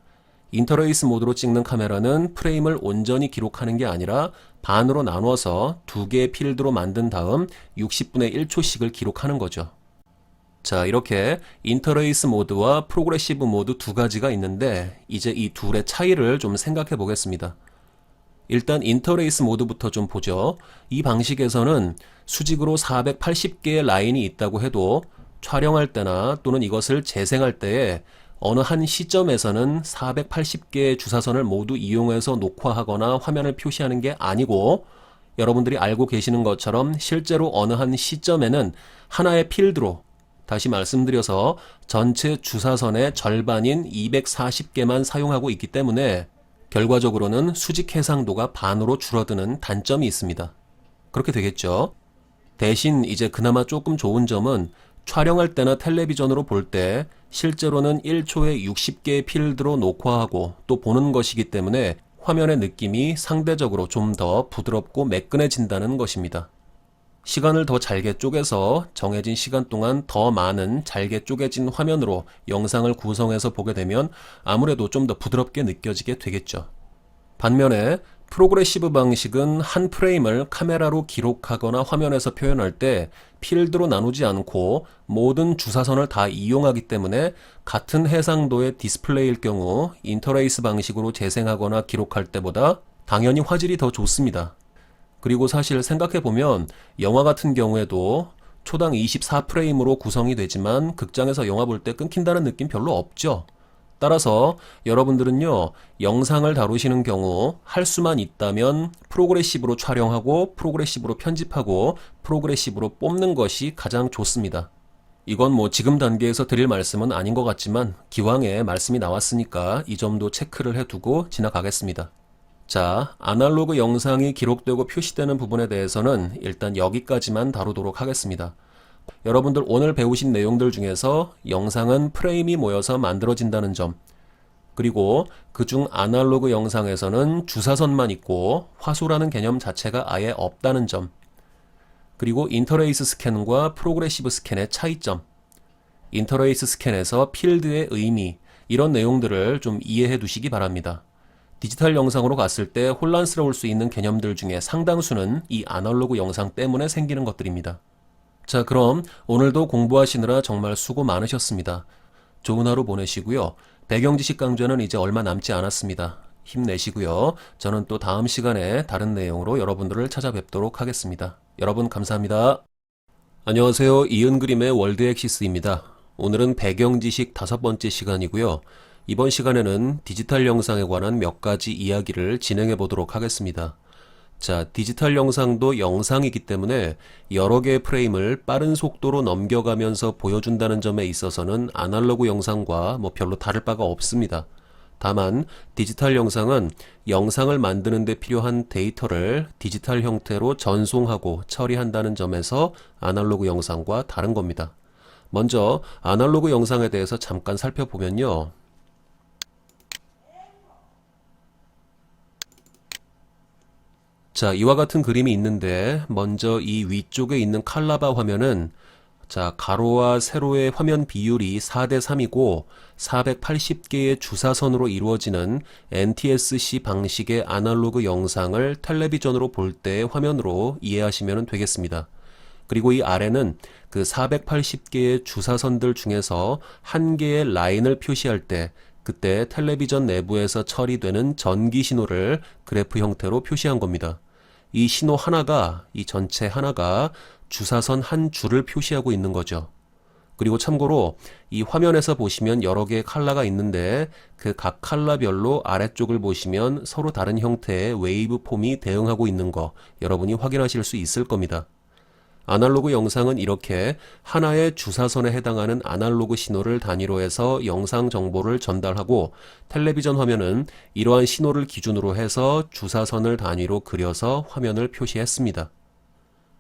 인터레이스 모드로 찍는 카메라는 프레임을 온전히 기록하는 게 아니라 반으로 나눠서 두 개의 필드로 만든 다음 60분의 1초씩을 기록하는 거죠. 자, 이렇게 인터레이스 모드와 프로그레시브 모드 두 가지가 있는데 이제 이 둘의 차이를 좀 생각해 보겠습니다. 일단 인터레이스 모드부터 좀 보죠. 이 방식에서는 수직으로 480개의 라인이 있다고 해도 촬영할 때나 또는 이것을 재생할 때에 어느 한 시점에서는 480개의 주사선을 모두 이용해서 녹화하거나 화면을 표시하는 게 아니고 여러분들이 알고 계시는 것처럼 실제로 어느 한 시점에는 하나의 필드로 다시 말씀드려서 전체 주사선의 절반인 240개만 사용하고 있기 때문에 결과적으로는 수직 해상도가 반으로 줄어드는 단점이 있습니다. 그렇게 되겠죠. 대신 이제 그나마 조금 좋은 점은 촬영할 때나 텔레비전으로 볼 때 실제로는 1초에 60개의 필드로 녹화하고 또 보는 것이기 때문에 화면의 느낌이 상대적으로 좀 더 부드럽고 매끈해진다는 것입니다. 시간을 더 잘게 쪼개서 정해진 시간 동안 더 많은 잘게 쪼개진 화면으로 영상을 구성해서 보게 되면 아무래도 좀 더 부드럽게 느껴지게 되겠죠. 반면에 프로그레시브 방식은 한 프레임을 카메라로 기록하거나 화면에서 표현할 때 필드로 나누지 않고 모든 주사선을 다 이용하기 때문에 같은 해상도의 디스플레이일 경우 인터레이스 방식으로 재생하거나 기록할 때보다 당연히 화질이 더 좋습니다. 그리고 사실 생각해보면 영화 같은 경우에도 초당 24프레임으로 구성이 되지만 극장에서 영화 볼 때 끊긴다는 느낌 별로 없죠. 따라서 여러분들은요, 영상을 다루시는 경우 할 수만 있다면 프로그레시브로 촬영하고 프로그레시브로 편집하고 프로그레시브로 뽑는 것이 가장 좋습니다. 이건 뭐 지금 단계에서 드릴 말씀은 아닌 것 같지만 기왕에 말씀이 나왔으니까 이 점도 체크를 해두고 지나가겠습니다. 자, 아날로그 영상이 기록되고 표시되는 부분에 대해서는 일단 여기까지만 다루도록 하겠습니다. 여러분들 오늘 배우신 내용들 중에서 영상은 프레임이 모여서 만들어진다는 점, 그리고 그중 아날로그 영상에서는 주사선만 있고 화소라는 개념 자체가 아예 없다는 점, 그리고 인터레이스 스캔과 프로그레시브 스캔의 차이점, 인터레이스 스캔에서 필드의 의미, 이런 내용들을 좀 이해해 두시기 바랍니다. 디지털 영상으로 갔을 때 혼란스러울 수 있는 개념들 중에 상당수는 이 아날로그 영상 때문에 생기는 것들입니다. 자, 그럼 오늘도 공부하시느라 정말 수고 많으셨습니다. 좋은 하루 보내시고요. 배경지식 강좌는 이제 얼마 남지 않았습니다. 힘내시고요. 저는 또 다음 시간에 다른 내용으로 여러분들을 찾아뵙도록 하겠습니다. 여러분 감사합니다. 안녕하세요. 이은그림의 월드엑시스입니다. 오늘은 배경지식 5번째 시간이고요. 이번 시간에는 디지털 영상에 관한 몇 가지 이야기를 진행해 보도록 하겠습니다. 자, 디지털 영상도 영상이기 때문에 여러 개의 프레임을 빠른 속도로 넘겨가면서 보여준다는 점에 있어서는 아날로그 영상과 뭐 별로 다를 바가 없습니다. 다만 디지털 영상은 영상을 만드는 데 필요한 데이터를 디지털 형태로 전송하고 처리한다는 점에서 아날로그 영상과 다른 겁니다. 먼저 아날로그 영상에 대해서 잠깐 살펴보면요. 자, 이와 같은 그림이 있는데 먼저 이 위쪽에 있는 칼라바 화면은 자, 가로와 세로의 화면 비율이 4대 3이고 480개의 주사선으로 이루어지는 NTSC 방식의 아날로그 영상을 텔레비전으로 볼 때의 화면으로 이해하시면 되겠습니다. 그리고 이 아래는 그 480개의 주사선들 중에서 한 개의 라인을 표시할 때 그때 텔레비전 내부에서 처리되는 전기 신호를 그래프 형태로 표시한 겁니다. 이 신호 하나가, 이 전체 하나가 주사선 한 줄을 표시하고 있는 거죠. 그리고 참고로 이 화면에서 보시면 여러 개의 컬러가 있는데 그 각 컬러별로 아래쪽을 보시면 서로 다른 형태의 웨이브 폼이 대응하고 있는 거 여러분이 확인하실 수 있을 겁니다. 아날로그 영상은 이렇게 하나의 주사선에 해당하는 아날로그 신호를 단위로 해서 영상 정보를 전달하고 텔레비전 화면은 이러한 신호를 기준으로 해서 주사선을 단위로 그려서 화면을 표시했습니다.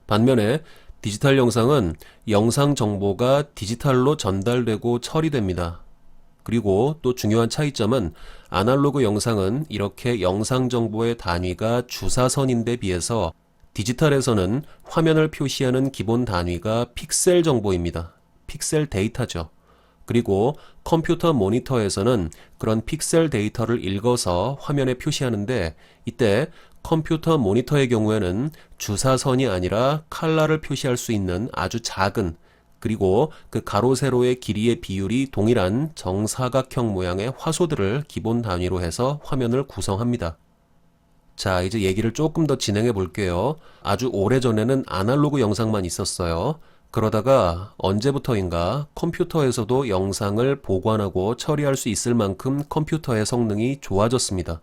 반면에 디지털 영상은 영상 정보가 디지털로 전달되고 처리됩니다. 그리고 또 중요한 차이점은 아날로그 영상은 이렇게 영상 정보의 단위가 주사선인데 비해서 디지털에서는 화면을 표시하는 기본 단위가 픽셀 정보입니다. 픽셀 데이터죠. 그리고 컴퓨터 모니터에서는 그런 픽셀 데이터를 읽어서 화면에 표시하는데 이때 컴퓨터 모니터의 경우에는 주사선이 아니라 컬러를 표시할 수 있는 아주 작은 그리고 그 가로 세로의 길이의 비율이 동일한 정사각형 모양의 화소들을 기본 단위로 해서 화면을 구성합니다. 자, 이제 얘기를 조금 더 진행해 볼게요. 아주 오래전에는 아날로그 영상만 있었어요. 그러다가 언제부터인가 컴퓨터에서도 영상을 보관하고 처리할 수 있을 만큼 컴퓨터의 성능이 좋아졌습니다.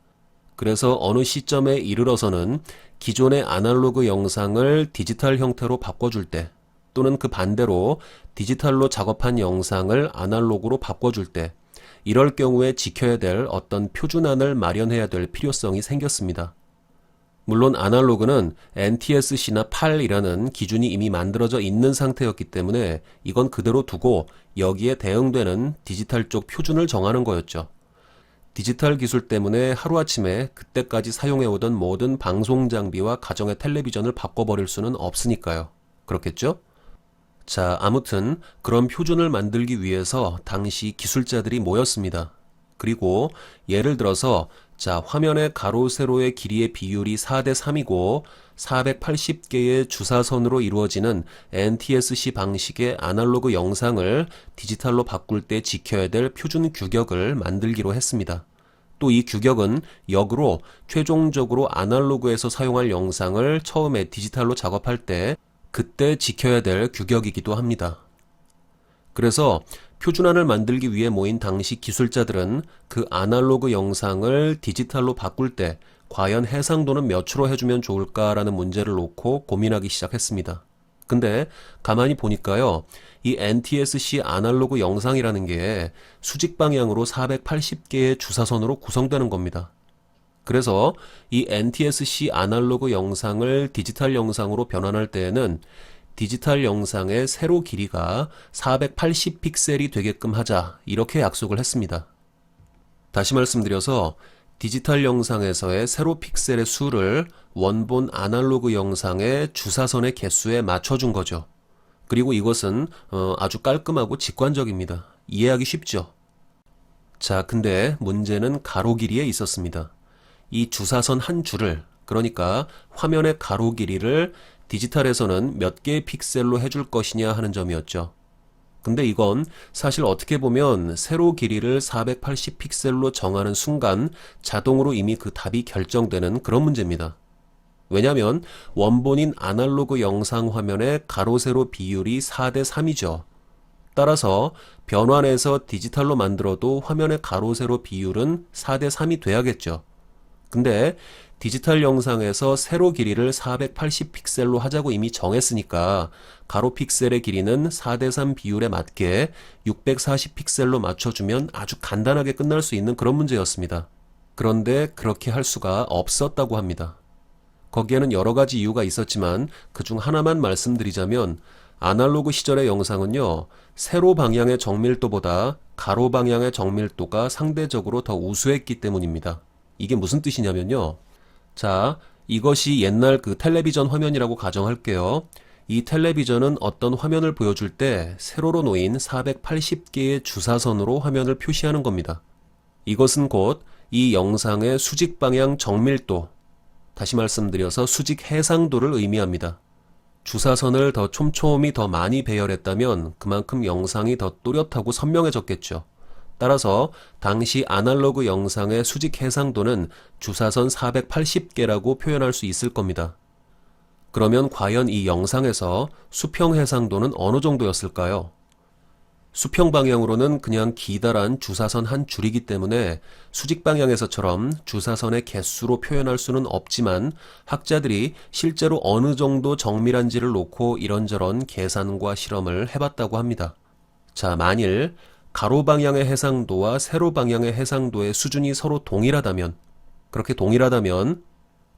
그래서 어느 시점에 이르러서는 기존의 아날로그 영상을 디지털 형태로 바꿔줄 때 또는 그 반대로 디지털로 작업한 영상을 아날로그로 바꿔줄 때 이럴 경우에 지켜야 될 어떤 표준안을 마련해야 될 필요성이 생겼습니다. 물론 아날로그는 NTSC나 PAL이라는 기준이 이미 만들어져 있는 상태였기 때문에 이건 그대로 두고 여기에 대응되는 디지털 쪽 표준을 정하는 거였죠. 디지털 기술 때문에 하루아침에 그때까지 사용해오던 모든 방송 장비와 가정의 텔레비전을 바꿔버릴 수는 없으니까요. 그렇겠죠? 자, 아무튼 그런 표준을 만들기 위해서 당시 기술자들이 모였습니다. 그리고 예를 들어서 자, 화면의 가로 세로의 길이의 비율이 4대 3이고 480개의 주사선으로 이루어지는 NTSC 방식의 아날로그 영상을 디지털로 바꿀 때 지켜야 될 표준 규격을 만들기로 했습니다. 또 이 규격은 역으로 최종적으로 아날로그에서 사용할 영상을 처음에 디지털로 작업할 때 그때 지켜야 될 규격이기도 합니다. 그래서 표준안을 만들기 위해 모인 당시 기술자들은 그 아날로그 영상을 디지털로 바꿀 때 과연 해상도는 몇으로 해주면 좋을까라는 문제를 놓고 고민하기 시작했습니다. 근데 가만히 보니까요, 이 NTSC 아날로그 영상이라는 게 수직 방향으로 480개의 주사선으로 구성되는 겁니다. 그래서 이 NTSC 아날로그 영상을 디지털 영상으로 변환할 때에는 디지털 영상의 세로 길이가 480 픽셀이 되게끔 하자 이렇게 약속을 했습니다. 다시 말씀드려서 디지털 영상에서의 세로 픽셀의 수를 원본 아날로그 영상의 주사선의 개수에 맞춰준 거죠. 그리고 이것은 아주 깔끔하고 직관적입니다. 이해하기 쉽죠? 자, 근데 문제는 가로 길이에 있었습니다. 이 주사선 한 줄을, 그러니까 화면의 가로 길이를 디지털에서는 몇 개의 픽셀로 해줄 것이냐 하는 점이었죠. 근데 이건 사실 어떻게 보면 세로 길이를 480 픽셀로 정하는 순간 자동으로 이미 그 답이 결정되는 그런 문제입니다. 왜냐하면 원본인 아날로그 영상 화면의 가로 세로 비율이 4대 3이죠. 따라서 변환해서 디지털로 만들어도 화면의 가로 세로 비율은 4대 3이 돼야겠죠. 근데 디지털 영상에서 세로 길이를 480 픽셀로 하자고 이미 정했으니까 가로 픽셀의 길이는 4대3 비율에 맞게 640 픽셀로 맞춰주면 아주 간단하게 끝날 수 있는 그런 문제였습니다. 그런데 그렇게 할 수가 없었다고 합니다. 거기에는 여러 가지 이유가 있었지만 그중 하나만 말씀드리자면 아날로그 시절의 영상은요, 세로 방향의 정밀도보다 가로 방향의 정밀도가 상대적으로 더 우수했기 때문입니다. 이게 무슨 뜻이냐면요. 자, 이것이 옛날 그 텔레비전 화면이라고 가정할게요. 이 텔레비전은 어떤 화면을 보여줄 때 세로로 놓인 480개의 주사선으로 화면을 표시하는 겁니다. 이것은 곧 이 영상의 수직 방향 정밀도, 다시 말씀드려서 수직 해상도를 의미합니다. 주사선을 더 촘촘히 더 많이 배열했다면 그만큼 영상이 더 또렷하고 선명해졌겠죠. 따라서 당시 아날로그 영상의 수직 해상도는 주사선 480개라고 표현할 수 있을 겁니다. 그러면 과연 이 영상에서 수평 해상도는 어느 정도였을까요? 수평 방향으로는 그냥 기다란 주사선 한 줄이기 때문에 수직 방향에서처럼 주사선의 개수로 표현할 수는 없지만 학자들이 실제로 어느 정도 정밀한지를 놓고 이런저런 계산과 실험을 해봤다고 합니다. 자, 만일 가로 방향의 해상도와 세로 방향의 해상도의 수준이 서로 동일하다면, 그렇게 동일하다면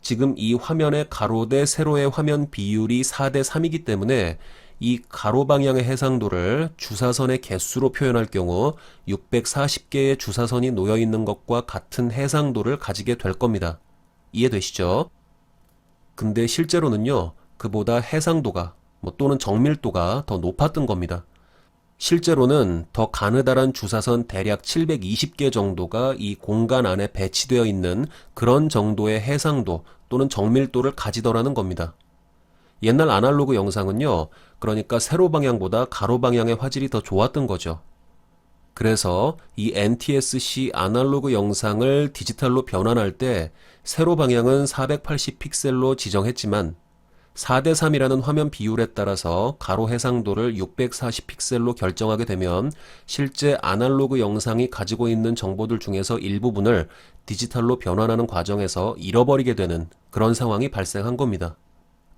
지금 이 화면의 가로 대 세로의 화면 비율이 4대3이기 때문에 이 가로 방향의 해상도를 주사선의 개수로 표현할 경우 640개의 주사선이 놓여 있는 것과 같은 해상도를 가지게 될 겁니다. 이해되시죠? 근데 실제로는요, 그보다 해상도가 또는 정밀도가 더 높았던 겁니다. 실제로는 더 가느다란 주사선 대략 720개 정도가 이 공간 안에 배치되어 있는 그런 정도의 해상도 또는 정밀도를 가지더라는 겁니다. 옛날 아날로그 영상은요, 그러니까 세로 방향보다 가로 방향의 화질이 더 좋았던 거죠. 그래서 이 NTSC 아날로그 영상을 디지털로 변환할 때 세로 방향은 480 픽셀로 지정했지만 4대3이라는 화면 비율에 따라서 가로 해상도를 640 픽셀로 결정하게 되면 실제 아날로그 영상이 가지고 있는 정보들 중에서 일부분을 디지털로 변환하는 과정에서 잃어버리게 되는 그런 상황이 발생한 겁니다.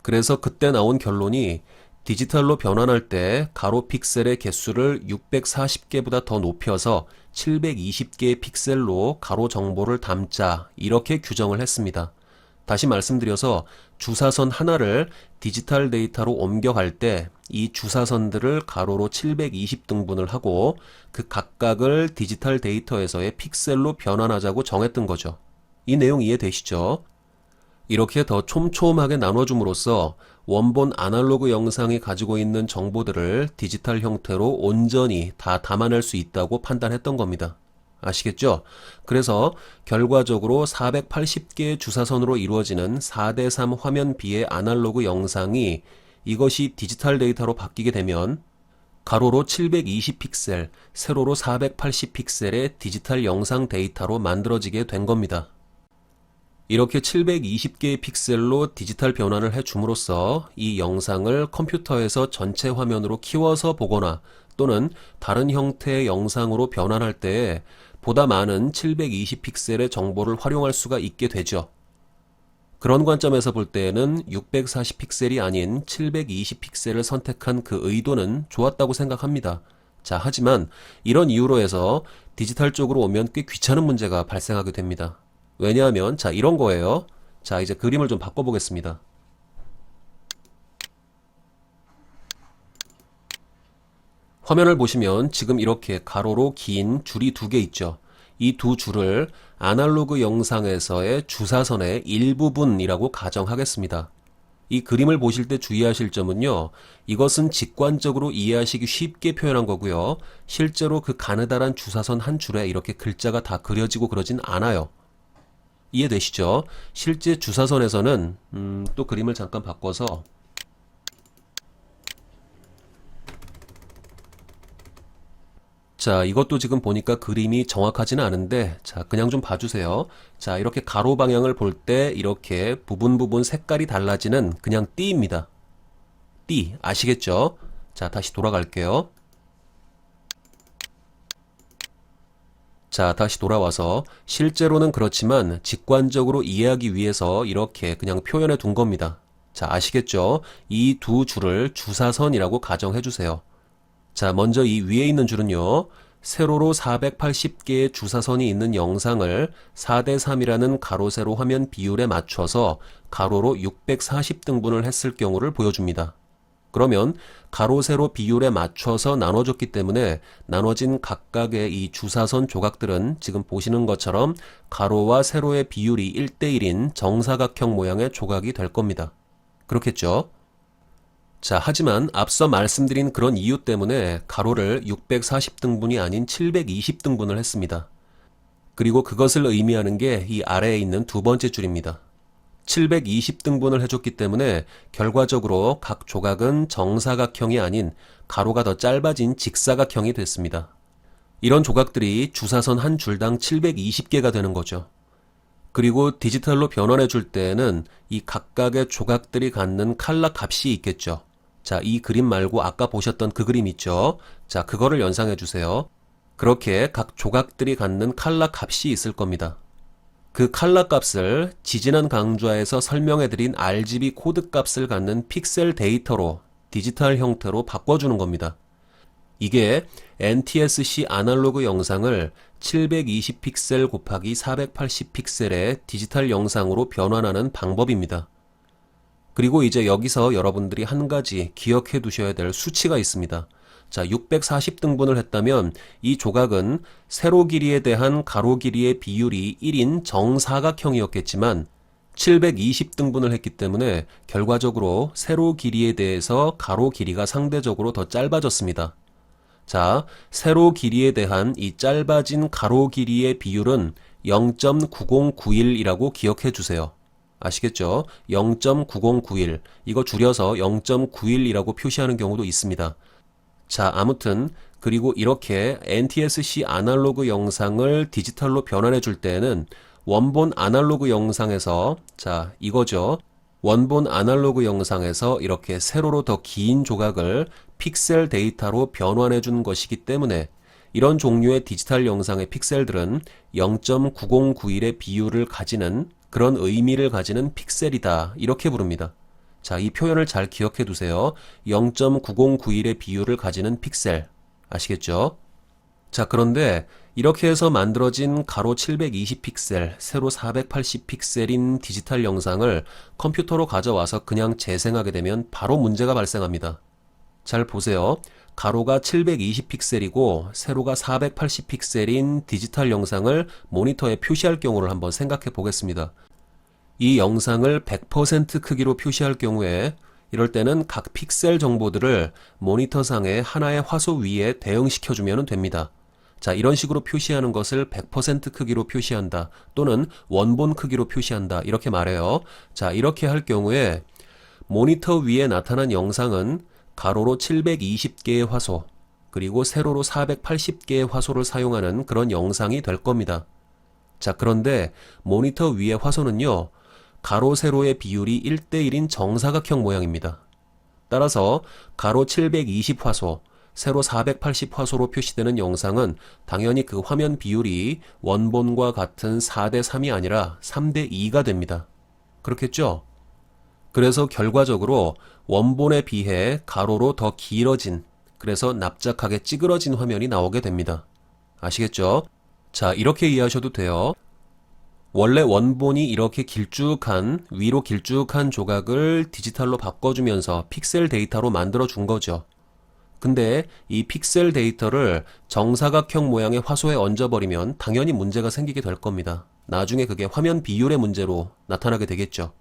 그래서 그때 나온 결론이 디지털로 변환할 때 가로 픽셀의 개수를 640개보다 더 높여서 720개의 픽셀로 가로 정보를 담자, 이렇게 규정을 했습니다. 다시 말씀드려서 주사선 하나를 디지털 데이터로 옮겨갈 때 이 주사선들을 가로로 720등분을 하고 그 각각을 디지털 데이터에서의 픽셀로 변환하자고 정했던 거죠. 이 내용 이해되시죠? 이렇게 더 촘촘하게 나눠줌으로써 원본 아날로그 영상이 가지고 있는 정보들을 디지털 형태로 온전히 다 담아낼 수 있다고 판단했던 겁니다. 아시겠죠? 그래서 결과적으로 480개의 주사선으로 이루어지는 4대3 화면 비의 아날로그 영상이 이것이 디지털 데이터로 바뀌게 되면 가로로 720 픽셀, 세로로 480 픽셀의 디지털 영상 데이터로 만들어지게 된 겁니다. 이렇게 720개의 픽셀로 디지털 변환을 해줌으로써 이 영상을 컴퓨터에서 전체 화면으로 키워서 보거나 또는 다른 형태의 영상으로 변환할 때에 보다 많은 720 픽셀의 정보를 활용할 수가 있게 되죠. 그런 관점에서 볼 때에는 640 픽셀이 아닌 720 픽셀을 선택한 그 의도는 좋았다고 생각합니다. 자, 하지만 이런 이유로 해서 디지털 쪽으로 오면 꽤 귀찮은 문제가 발생하게 됩니다. 왜냐하면 자, 이런 거예요. 자, 이제 그림을 좀 바꿔보겠습니다. 화면을 보시면 지금 이렇게 가로로 긴 줄이 두 개 있죠. 이 두 줄을 아날로그 영상에서의 주사선의 일부분이라고 가정하겠습니다. 이 그림을 보실 때 주의하실 점은요, 이것은 직관적으로 이해하시기 쉽게 표현한 거고요. 실제로 그 가느다란 주사선 한 줄에 이렇게 글자가 다 그려지고 그러진 않아요. 이해되시죠? 실제 주사선에서는 또 그림을 잠깐 바꿔서 자, 이것도 지금 보니까 그림이 정확하지는 않은데 자, 그냥 좀 봐주세요. 자, 이렇게 가로 방향을 볼 때 이렇게 부분 색깔이 달라지는 그냥 띠입니다. 띠, 아시겠죠? 자, 다시 돌아갈게요. 자, 다시 돌아와서 실제로는 그렇지만 직관적으로 이해하기 위해서 이렇게 그냥 표현해 둔 겁니다. 자, 아시겠죠? 이 두 줄을 주사선이라고 가정해 주세요. 자, 먼저 이 위에 있는 줄은요. 세로로 480개의 주사선이 있는 영상을 4대3이라는 가로 세로 화면 비율에 맞춰서 가로로 640등분을 했을 경우를 보여줍니다. 그러면 가로 세로 비율에 맞춰서 나눠줬기 때문에 나눠진 각각의 이 주사선 조각들은 지금 보시는 것처럼 가로와 세로의 비율이 1대1인 정사각형 모양의 조각이 될 겁니다. 그렇겠죠? 자, 하지만 앞서 말씀드린 그런 이유 때문에 가로를 640등분이 아닌 720등분을 했습니다. 그리고 그것을 의미하는 게 이 아래에 있는 두 번째 줄입니다. 720등분을 해줬기 때문에 결과적으로 각 조각은 정사각형이 아닌 가로가 더 짧아진 직사각형이 됐습니다. 이런 조각들이 주사선 한 줄당 720개가 되는 거죠. 그리고 디지털로 변환해 줄 때에는 이 각각의 조각들이 갖는 칼라 값이 있겠죠. 자, 이 그림 말고 아까 보셨던 그 그림 있죠? 자, 그거를 연상해 주세요. 그렇게 각 조각들이 갖는 칼라 값이 있을 겁니다. 그 칼라 값을 지지난 강좌에서 설명해드린 RGB 코드 값을 갖는 픽셀 데이터로 디지털 형태로 바꿔주는 겁니다. 이게 NTSC 아날로그 영상을 720픽셀 곱하기 480픽셀의 디지털 영상으로 변환하는 방법입니다. 그리고 이제 여기서 여러분들이 한 가지 기억해 두셔야 될 수치가 있습니다. 자, 640등분을 했다면 이 조각은 세로 길이에 대한 가로 길이의 비율이 1인 정사각형이었겠지만 720등분을 했기 때문에 결과적으로 세로 길이에 대해서 가로 길이가 상대적으로 더 짧아졌습니다. 자, 세로 길이에 대한 이 짧아진 가로 길이의 비율은 0.9091이라고 기억해 주세요. 아시겠죠? 0.9091. 이거 줄여서 0.91이라고 표시하는 경우도 있습니다. 자, 아무튼 그리고 이렇게 NTSC 아날로그 영상을 디지털로 변환해 줄 때에는 원본 아날로그 영상에서 자, 이거죠. 원본 아날로그 영상에서 이렇게 세로로 더 긴 조각을 픽셀 데이터로 변환해 준 것이기 때문에 이런 종류의 디지털 영상의 픽셀들은 0.9091의 비율을 가지는 그런 의미를 가지는 픽셀이다. 이렇게 부릅니다. 자, 이 표현을 잘 기억해 두세요. 0.9091의 비율을 가지는 픽셀. 아시겠죠? 자, 그런데 이렇게 해서 만들어진 가로 720픽셀, 세로 480픽셀인 디지털 영상을 컴퓨터로 가져와서 그냥 재생하게 되면 바로 문제가 발생합니다. 잘 보세요. 가로가 720픽셀이고 세로가 480픽셀인 디지털 영상을 모니터에 표시할 경우를 한번 생각해 보겠습니다. 이 영상을 100% 크기로 표시할 경우에 이럴 때는 각 픽셀 정보들을 모니터상의 하나의 화소 위에 대응시켜주면 됩니다. 자, 이런 식으로 표시하는 것을 100% 크기로 표시한다 또는 원본 크기로 표시한다 이렇게 말해요. 자, 이렇게 할 경우에 모니터 위에 나타난 영상은 가로로 720개의 화소 그리고 세로로 480개의 화소를 사용하는 그런 영상이 될 겁니다. 자, 그런데 모니터 위의 화소는요. 가로 세로의 비율이 1대1인 정사각형 모양입니다. 따라서 가로 720화소, 세로 480화소로 표시되는 영상은 당연히 그 화면 비율이 원본과 같은 4대3이 아니라 3대2가 됩니다. 그렇겠죠? 그래서 결과적으로 원본에 비해 가로로 더 길어진, 그래서 납작하게 찌그러진 화면이 나오게 됩니다. 아시겠죠? 자, 이렇게 이해하셔도 돼요. 원래 원본이 이렇게 길쭉한, 위로 길쭉한 조각을 디지털로 바꿔주면서 픽셀 데이터로 만들어 준 거죠. 근데 이 픽셀 데이터를 정사각형 모양의 화소에 얹어버리면 당연히 문제가 생기게 될 겁니다. 나중에 그게 화면 비율의 문제로 나타나게 되겠죠.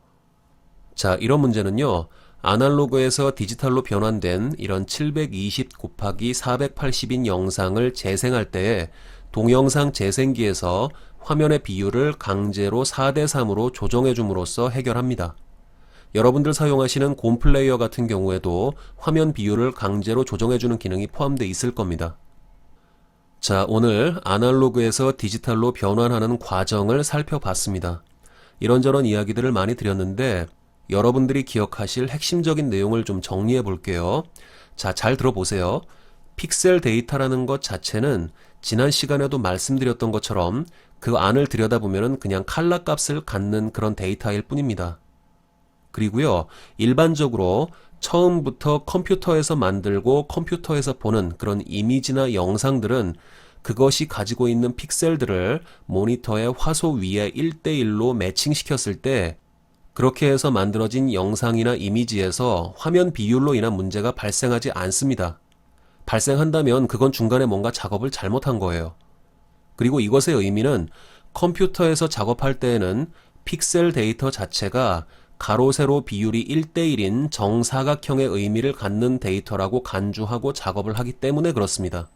자, 이런 문제는요. 아날로그에서 디지털로 변환된 이런 720 곱하기 480인 영상을 재생할 때에 동영상 재생기에서 화면의 비율을 강제로 4대3으로 조정해 줌으로써 해결합니다. 여러분들 사용하시는 곰 플레이어 같은 경우에도 화면 비율을 강제로 조정해 주는 기능이 포함되어 있을 겁니다. 자, 오늘 아날로그에서 디지털로 변환하는 과정을 살펴봤습니다. 이런저런 이야기들을 많이 드렸는데 여러분들이 기억하실 핵심적인 내용을 좀 정리해 볼게요. 자, 잘 들어보세요. 픽셀 데이터라는 것 자체는 지난 시간에도 말씀드렸던 것처럼 그 안을 들여다보면 그냥 칼라 값을 갖는 그런 데이터일 뿐입니다. 그리고요, 일반적으로 처음부터 컴퓨터에서 만들고 컴퓨터에서 보는 그런 이미지나 영상들은 그것이 가지고 있는 픽셀들을 모니터의 화소 위에 1대1로 매칭시켰을 때 그렇게 해서 만들어진 영상이나 이미지에서 화면 비율로 인한 문제가 발생하지 않습니다. 발생한다면 그건 중간에 뭔가 작업을 잘못한 거예요. 그리고 이것의 의미는 컴퓨터에서 작업할 때에는 픽셀 데이터 자체가 가로, 세로 비율이 1대1인 정사각형의 의미를 갖는 데이터라고 간주하고 작업을 하기 때문에 그렇습니다.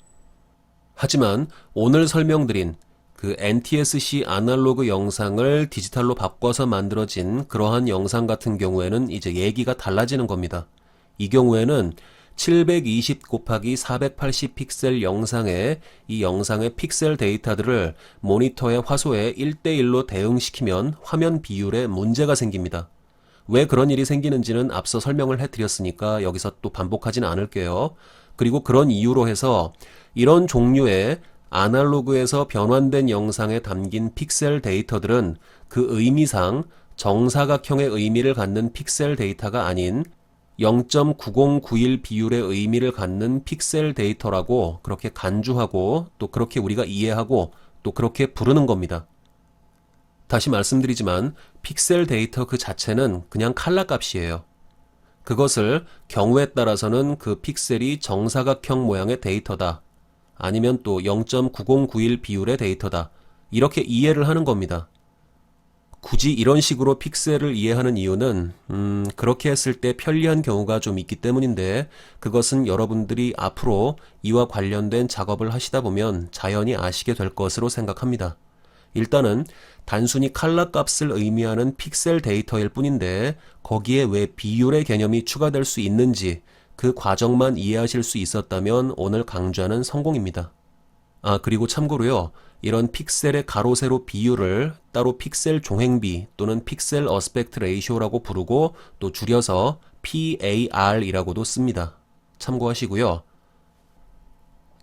하지만 오늘 설명드린 그 NTSC 아날로그 영상을 디지털로 바꿔서 만들어진 그러한 영상 같은 경우에는 이제 얘기가 달라지는 겁니다. 이 경우에는 720 곱하기 480 픽셀 영상에 이 영상의 픽셀 데이터들을 모니터의 화소에 1대1로 대응시키면 화면 비율에 문제가 생깁니다. 왜 그런 일이 생기는지는 앞서 설명을 해드렸으니까 여기서 또 반복하지는 않을게요. 그리고 그런 이유로 해서 이런 종류의 아날로그에서 변환된 영상에 담긴 픽셀 데이터들은 그 의미상 정사각형의 의미를 갖는 픽셀 데이터가 아닌 0.9091 비율의 의미를 갖는 픽셀 데이터라고 그렇게 간주하고 또 그렇게 우리가 이해하고 또 그렇게 부르는 겁니다. 다시 말씀드리지만 픽셀 데이터 그 자체는 그냥 칼라 값이에요. 그것을 경우에 따라서는 그 픽셀이 정사각형 모양의 데이터다. 아니면 또 0.9091 비율의 데이터다. 이렇게 이해를 하는 겁니다. 굳이 이런 식으로 픽셀을 이해하는 이유는 그렇게 했을 때 편리한 경우가 좀 있기 때문인데 그것은 여러분들이 앞으로 이와 관련된 작업을 하시다 보면 자연히 아시게 될 것으로 생각합니다. 일단은 단순히 칼라 값을 의미하는 픽셀 데이터일 뿐인데 거기에 왜 비율의 개념이 추가될 수 있는지 그 과정만 이해하실 수 있었다면 오늘 강좌는 성공입니다. 그리고 참고로요. 이런 픽셀의 가로, 세로 비율을 따로 픽셀 종횡비 또는 픽셀 어스펙트 레이쇼라고 부르고 또 줄여서 PAR이라고도 씁니다. 참고하시고요.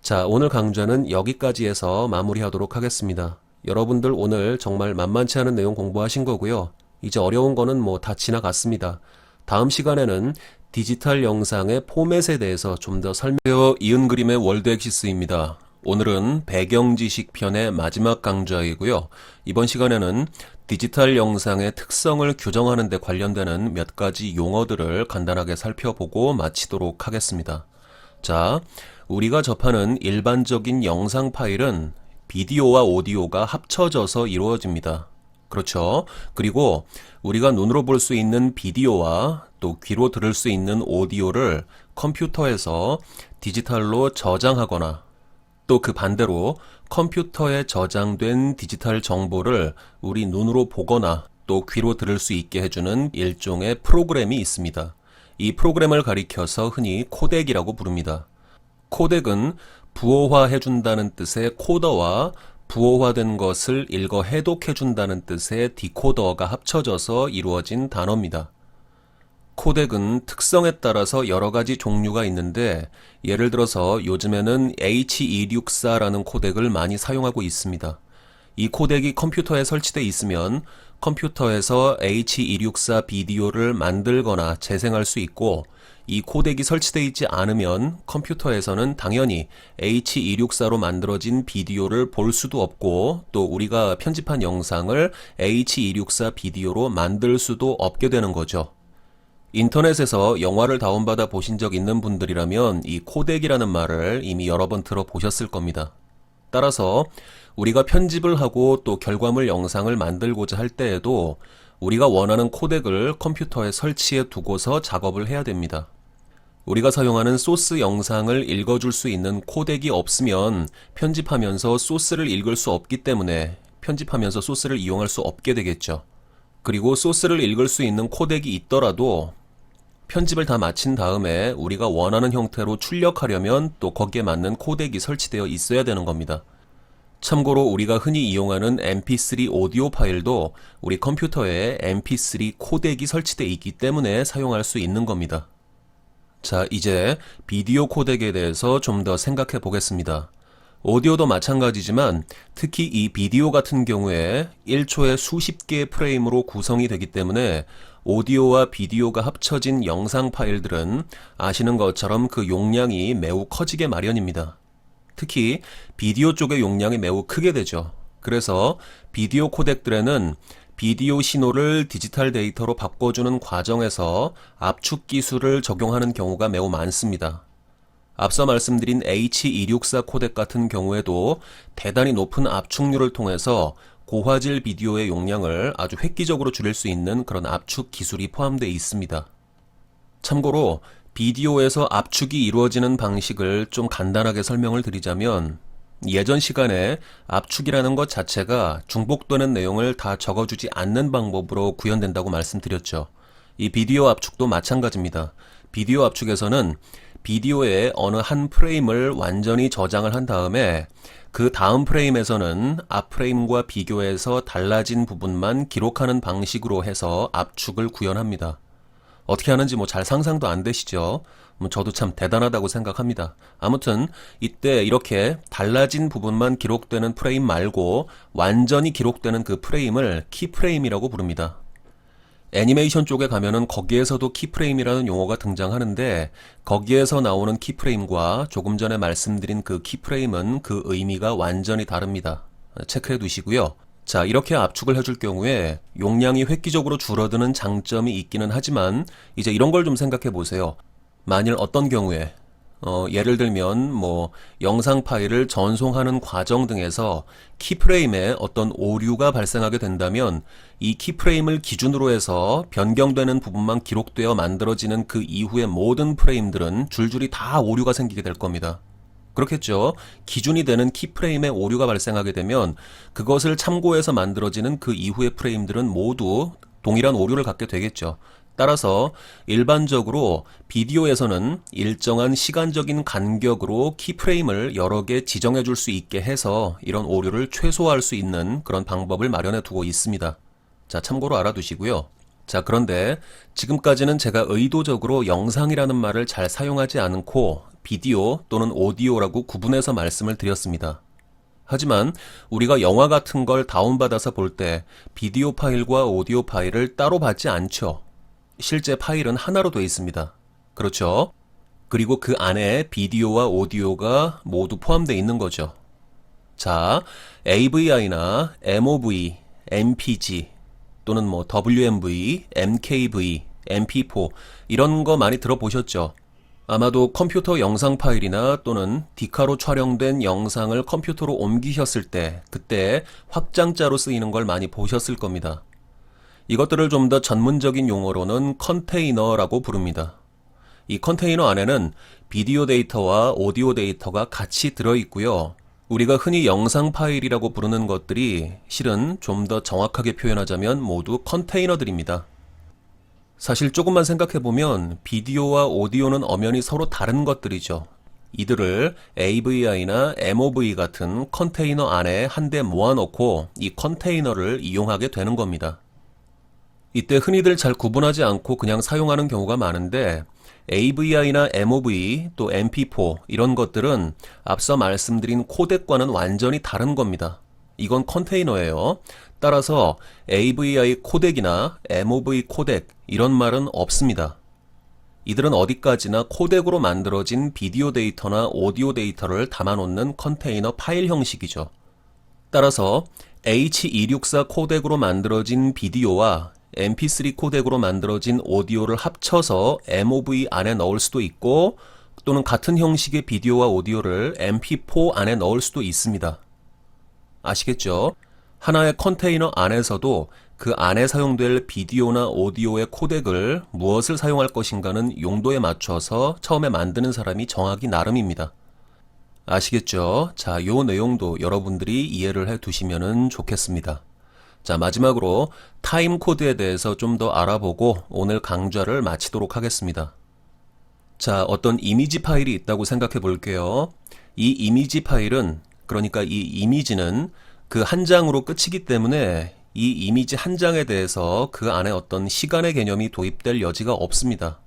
자, 오늘 강좌는 여기까지 해서 마무리하도록 하겠습니다. 여러분들 오늘 정말 만만치 않은 내용 공부하신 거고요. 이제 어려운 거는 뭐 다 지나갔습니다. 다음 시간에는 디지털 영상의 포맷에 대해서 좀 더 설명해요. 이은 그림의 월드 엑시스입니다. 오늘은 배경지식 편의 마지막 강좌이고요. 이번 시간에는 디지털 영상의 특성을 규정하는 데 관련되는 몇 가지 용어들을 간단하게 살펴보고 마치도록 하겠습니다. 자, 우리가 접하는 일반적인 영상 파일은 비디오와 오디오가 합쳐져서 이루어집니다. 그렇죠? 그리고 우리가 눈으로 볼 수 있는 비디오와 또 귀로 들을 수 있는 오디오를 컴퓨터에서 디지털로 저장하거나 또 그 반대로 컴퓨터에 저장된 디지털 정보를 우리 눈으로 보거나 또 귀로 들을 수 있게 해주는 일종의 프로그램이 있습니다. 이 프로그램을 가리켜서 흔히 코덱이라고 부릅니다. 코덱은 부호화해준다는 뜻의 코더와 부호화된 것을 읽어 해독해준다는 뜻의 디코더가 합쳐져서 이루어진 단어입니다. 코덱은 특성에 따라서 여러 가지 종류가 있는데 예를 들어서 요즘에는 H264라는 코덱을 많이 사용하고 있습니다. 이 코덱이 컴퓨터에 설치되어 있으면 컴퓨터에서 H264 비디오를 만들거나 재생할 수 있고 이 코덱이 설치되어 있지 않으면 컴퓨터에서는 당연히 H264로 만들어진 비디오를 볼 수도 없고 또 우리가 편집한 영상을 H264 비디오로 만들 수도 없게 되는 거죠. 인터넷에서 영화를 다운받아 보신 적 있는 분들이라면 이 코덱이라는 말을 이미 여러 번 들어보셨을 겁니다. 따라서 우리가 편집을 하고 또 결과물 영상을 만들고자 할 때에도 우리가 원하는 코덱을 컴퓨터에 설치해 두고서 작업을 해야 됩니다. 우리가 사용하는 소스 영상을 읽어줄 수 있는 코덱이 없으면 편집하면서 소스를 읽을 수 없기 때문에 편집하면서 소스를 이용할 수 없게 되겠죠. 그리고 소스를 읽을 수 있는 코덱이 있더라도 편집을 다 마친 다음에 우리가 원하는 형태로 출력하려면 또 거기에 맞는 코덱이 설치되어 있어야 되는 겁니다. 참고로 우리가 흔히 이용하는 mp3 오디오 파일도 우리 컴퓨터에 mp3 코덱이 설치되어 있기 때문에 사용할 수 있는 겁니다. 자, 이제 비디오 코덱에 대해서 좀 더 생각해 보겠습니다. 오디오도 마찬가지지만 특히 이 비디오 같은 경우에 1초에 수십 개의 프레임으로 구성이 되기 때문에 오디오와 비디오가 합쳐진 영상 파일들은 아시는 것처럼 그 용량이 매우 커지게 마련입니다. 특히 비디오 쪽의 용량이 매우 크게 되죠. 그래서 비디오 코덱들에는 비디오 신호를 디지털 데이터로 바꿔주는 과정에서 압축 기술을 적용하는 경우가 매우 많습니다. 앞서 말씀드린 H264 코덱 같은 경우에도 대단히 높은 압축률을 통해서 고화질 비디오의 용량을 아주 획기적으로 줄일 수 있는 그런 압축 기술이 포함되어 있습니다. 참고로 비디오에서 압축이 이루어지는 방식을 좀 간단하게 설명을 드리자면 예전 시간에 압축이라는 것 자체가 중복되는 내용을 다 적어주지 않는 방법으로 구현된다고 말씀드렸죠. 이 비디오 압축도 마찬가지입니다. 비디오 압축에서는 비디오의 어느 한 프레임을 완전히 저장을 한 다음에 그 다음 프레임에서는 앞 프레임과 비교해서 달라진 부분만 기록하는 방식으로 해서 압축을 구현합니다. 어떻게 하는지 잘 상상도 안 되시죠? 저도 참 대단하다고 생각합니다. 아무튼 이때 이렇게 달라진 부분만 기록되는 프레임 말고 완전히 기록되는 그 프레임을 키프레임이라고 부릅니다. 애니메이션 쪽에 가면은 거기에서도 키프레임이라는 용어가 등장하는데 거기에서 나오는 키프레임과 조금 전에 말씀드린 그 키프레임은 그 의미가 완전히 다릅니다. 체크해 두시고요. 자, 이렇게 압축을 해줄 경우에 용량이 획기적으로 줄어드는 장점이 있기는 하지만 이제 이런 걸 좀 생각해 보세요. 만일 어떤 경우에 예를 들면 영상 파일을 전송하는 과정 등에서 키프레임에 어떤 오류가 발생하게 된다면 이 키프레임을 기준으로 해서 변경되는 부분만 기록되어 만들어지는 그 이후의 모든 프레임들은 줄줄이 다 오류가 생기게 될 겁니다. 그렇겠죠. 기준이 되는 키프레임에 오류가 발생하게 되면 그것을 참고해서 만들어지는 그 이후의 프레임들은 모두 동일한 오류를 갖게 되겠죠. 따라서 일반적으로 비디오에서는 일정한 시간적인 간격으로 키프레임을 여러 개 지정해 줄 수 있게 해서 이런 오류를 최소화할 수 있는 그런 방법을 마련해 두고 있습니다. 자, 참고로 알아두시고요. 자, 그런데 지금까지는 제가 의도적으로 영상이라는 말을 잘 사용하지 않고 비디오 또는 오디오라고 구분해서 말씀을 드렸습니다. 하지만 우리가 영화 같은 걸 다운받아서 볼 때 비디오 파일과 오디오 파일을 따로 받지 않죠. 실제 파일은 하나로 되어 있습니다. 그렇죠? 그리고 그 안에 비디오와 오디오가 모두 포함되어 있는 거죠. 자, AVI나 MOV, MPG 또는 WMV, MKV, MP4 이런 거 많이 들어보셨죠? 아마도 컴퓨터 영상 파일이나 또는 디카로 촬영된 영상을 컴퓨터로 옮기셨을 때 그때 확장자로 쓰이는 걸 많이 보셨을 겁니다. 이것들을 좀 더 전문적인 용어로는 컨테이너라고 부릅니다. 이 컨테이너 안에는 비디오 데이터와 오디오 데이터가 같이 들어있고요. 우리가 흔히 영상 파일이라고 부르는 것들이 실은 좀 더 정확하게 표현하자면 모두 컨테이너들입니다. 사실 조금만 생각해보면 비디오와 오디오는 엄연히 서로 다른 것들이죠. 이들을 AVI나 MOV 같은 컨테이너 안에 한데 모아놓고 이 컨테이너를 이용하게 되는 겁니다. 이때 흔히들 잘 구분하지 않고 그냥 사용하는 경우가 많은데 AVI나 MOV 또 MP4 이런 것들은 앞서 말씀드린 코덱과는 완전히 다른 겁니다. 이건 컨테이너예요. 따라서 AVI 코덱이나 MOV 코덱 이런 말은 없습니다. 이들은 어디까지나 코덱으로 만들어진 비디오 데이터나 오디오 데이터를 담아놓는 컨테이너 파일 형식이죠. 따라서 H264 코덱으로 만들어진 비디오와 MP3 코덱으로 만들어진 오디오를 합쳐서 MOV 안에 넣을 수도 있고 또는 같은 형식의 비디오와 오디오를 MP4 안에 넣을 수도 있습니다. 아시겠죠? 하나의 컨테이너 안에서도 그 안에 사용될 비디오나 오디오의 코덱을 무엇을 사용할 것인가는 용도에 맞춰서 처음에 만드는 사람이 정하기 나름입니다. 아시겠죠? 자, 요 내용도 여러분들이 이해를 해 두시면 좋겠습니다. 자, 마지막으로 타임코드에 대해서 좀 더 알아보고 오늘 강좌를 마치도록 하겠습니다. 자, 어떤 이미지 파일이 있다고 생각해 볼게요. 이 이미지 파일은, 그러니까 이 이미지는 그 한 장으로 끝이기 때문에 이 이미지 한 장에 대해서 그 안에 어떤 시간의 개념이 도입될 여지가 없습니다.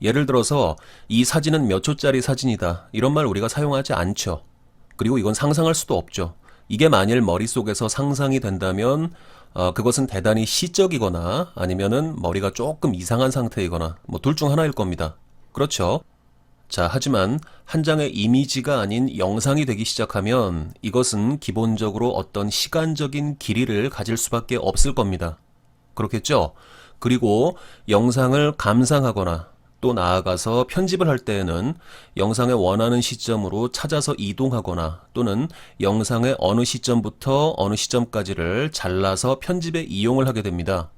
예를 들어서 이 사진은 몇 초짜리 사진이다. 이런 말 우리가 사용하지 않죠. 그리고 이건 상상할 수도 없죠. 이게 만일 머릿속에서 상상이 된다면 그것은 대단히 시적이거나 아니면은 머리가 조금 이상한 상태이거나 뭐 둘 중 하나일 겁니다. 그렇죠? 자, 하지만 한 장의 이미지가 아닌 영상이 되기 시작하면 이것은 기본적으로 어떤 시간적인 길이를 가질 수밖에 없을 겁니다. 그렇겠죠? 그리고 영상을 감상하거나 또 나아가서 편집을 할 때에는 영상의 원하는 시점으로 찾아서 이동하거나 또는 영상의 어느 시점부터 어느 시점까지를 잘라서 편집에 이용을 하게 됩니다.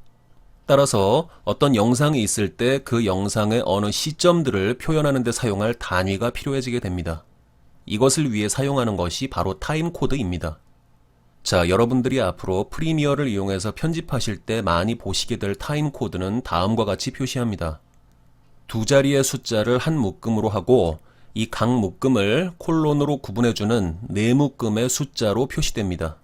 따라서 어떤 영상이 있을 때 그 영상의 어느 시점들을 표현하는 데 사용할 단위가 필요해지게 됩니다. 이것을 위해 사용하는 것이 바로 타임 코드입니다. 자, 여러분들이 앞으로 프리미어를 이용해서 편집하실 때 많이 보시게 될 타임 코드는 다음과 같이 표시합니다. 두 자리의 숫자를 한 묶음으로 하고 이 각 묶음을 콜론으로 구분해주는 네 묶음의 숫자로 표시됩니다.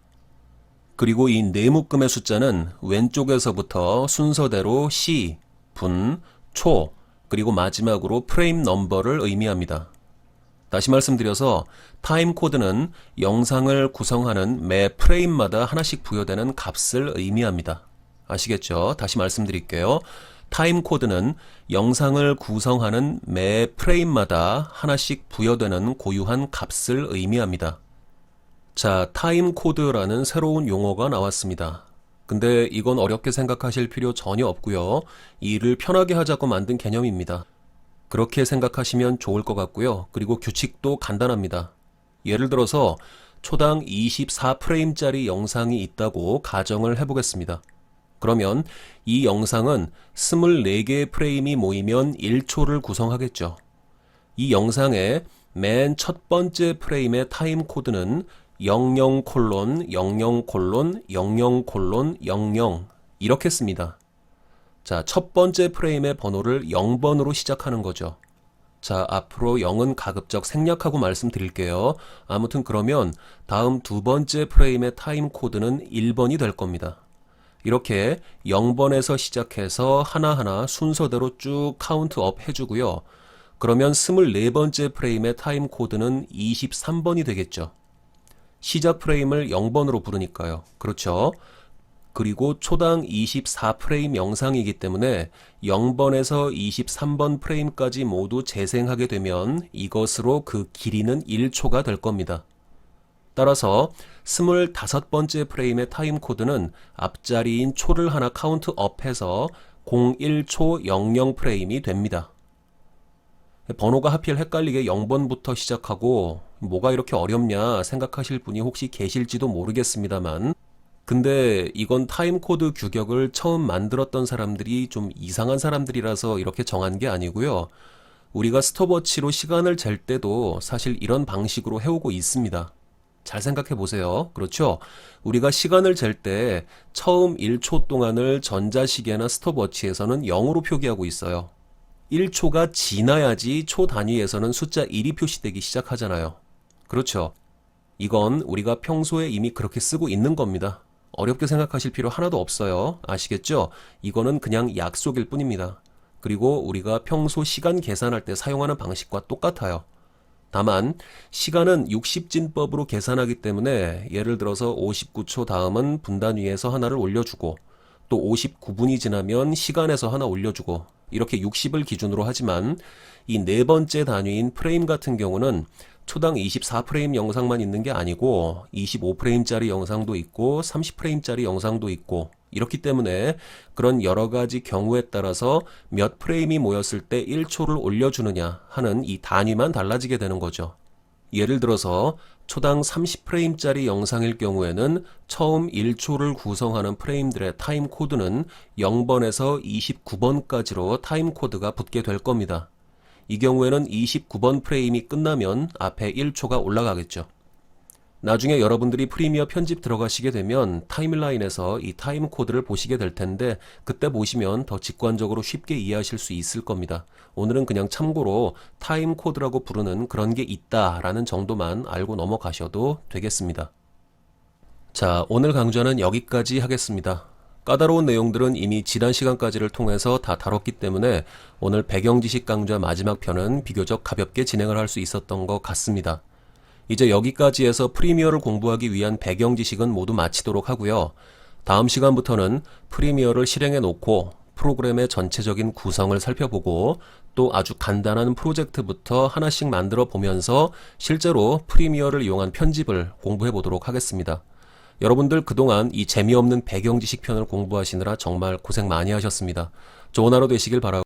그리고 이 네 묶음의 숫자는 왼쪽에서부터 순서대로 시, 분, 초, 그리고 마지막으로 프레임 넘버를 의미합니다. 다시 말씀드려서 타임 코드는 영상을 구성하는 매 프레임마다 하나씩 부여되는 값을 의미합니다. 아시겠죠? 다시 말씀드릴게요. 타임 코드는 영상을 구성하는 매 프레임마다 하나씩 부여되는 고유한 값을 의미합니다. 자, 타임 코드라는 새로운 용어가 나왔습니다. 근데 이건 어렵게 생각하실 필요 전혀 없고요. 일을 편하게 하자고 만든 개념입니다. 그렇게 생각하시면 좋을 것 같고요. 그리고 규칙도 간단합니다. 예를 들어서 초당 24프레임짜리 영상이 있다고 가정을 해보겠습니다. 그러면 이 영상은 24개의 프레임이 모이면 1초를 구성하겠죠. 이 영상의 맨 첫 번째 프레임의 타임 코드는 00:00:00:00 이렇게 씁니다. 자, 첫 번째 프레임의 번호를 0번으로 시작하는 거죠. 자, 앞으로 0은 가급적 생략하고 말씀드릴게요. 아무튼 그러면 다음 두 번째 프레임의 타임 코드는 1번이 될 겁니다. 이렇게 0번에서 시작해서 하나하나 순서대로 쭉 카운트업 해주고요. 그러면 24번째 프레임의 타임 코드는 23번이 되겠죠. 시작 프레임을 0번으로 부르니까요. 그렇죠? 그리고 초당 24프레임 영상이기 때문에 0번에서 23번 프레임까지 모두 재생하게 되면 이것으로 그 길이는 1초가 될 겁니다. 따라서 25번째 프레임의 타임 코드는 앞자리인 초를 하나 카운트업해서 01초 00 프레임이 됩니다. 번호가 하필 헷갈리게 0번부터 시작하고 뭐가 이렇게 어렵냐 생각하실 분이 혹시 계실지도 모르겠습니다만 근데 이건 타임코드 규격을 처음 만들었던 사람들이 좀 이상한 사람들이라서 이렇게 정한 게 아니고요. 우리가 스톱워치로 시간을 잴 때도 사실 이런 방식으로 해오고 있습니다. 잘 생각해 보세요. 그렇죠? 우리가 시간을 잴 때 처음 1초 동안을 전자시계나 스톱워치에서는 0으로 표기하고 있어요. 1초가 지나야지 초 단위에서는 숫자 1이 표시되기 시작하잖아요. 그렇죠? 이건 우리가 평소에 이미 그렇게 쓰고 있는 겁니다. 어렵게 생각하실 필요 하나도 없어요. 아시겠죠? 이거는 그냥 약속일 뿐입니다. 그리고 우리가 평소 시간 계산할 때 사용하는 방식과 똑같아요. 다만 시간은 60진법으로 계산하기 때문에 예를 들어서 59초 다음은 분단 위에서 하나를 올려주고 또 59분이 지나면 시간에서 하나 올려주고 이렇게 60을 기준으로 하지만 이 네 번째 단위인 프레임 같은 경우는 초당 24프레임 영상만 있는 게 아니고 25프레임짜리 영상도 있고 30프레임짜리 영상도 있고 이렇기 때문에 그런 여러 가지 경우에 따라서 몇 프레임이 모였을 때 1초를 올려주느냐 하는 이 단위만 달라지게 되는 거죠. 예를 들어서 초당 30프레임짜리 영상일 경우에는 처음 1초를 구성하는 프레임들의 타임 코드는 0번에서 29번까지로 타임 코드가 붙게 될 겁니다. 이 경우에는 29번 프레임이 끝나면 앞에 1초가 올라가겠죠. 나중에 여러분들이 프리미어 편집 들어가시게 되면 타임라인에서 이 타임 코드를 보시게 될 텐데 그때 보시면 더 직관적으로 쉽게 이해하실 수 있을 겁니다. 오늘은 그냥 참고로 타임 코드라고 부르는 그런 게 있다라는 정도만 알고 넘어가셔도 되겠습니다. 자, 오늘 강좌는 여기까지 하겠습니다. 까다로운 내용들은 이미 지난 시간까지를 통해서 다 다뤘기 때문에 오늘 배경지식 강좌 마지막 편은 비교적 가볍게 진행을 할 수 있었던 것 같습니다. 이제 여기까지 해서 프리미어를 공부하기 위한 배경 지식은 모두 마치도록 하고요. 다음 시간부터는 프리미어를 실행해 놓고 프로그램의 전체적인 구성을 살펴보고 또 아주 간단한 프로젝트부터 하나씩 만들어 보면서 실제로 프리미어를 이용한 편집을 공부해 보도록 하겠습니다. 여러분들 그동안 이 재미없는 배경 지식 편을 공부하시느라 정말 고생 많이 하셨습니다. 좋은 하루 되시길 바라고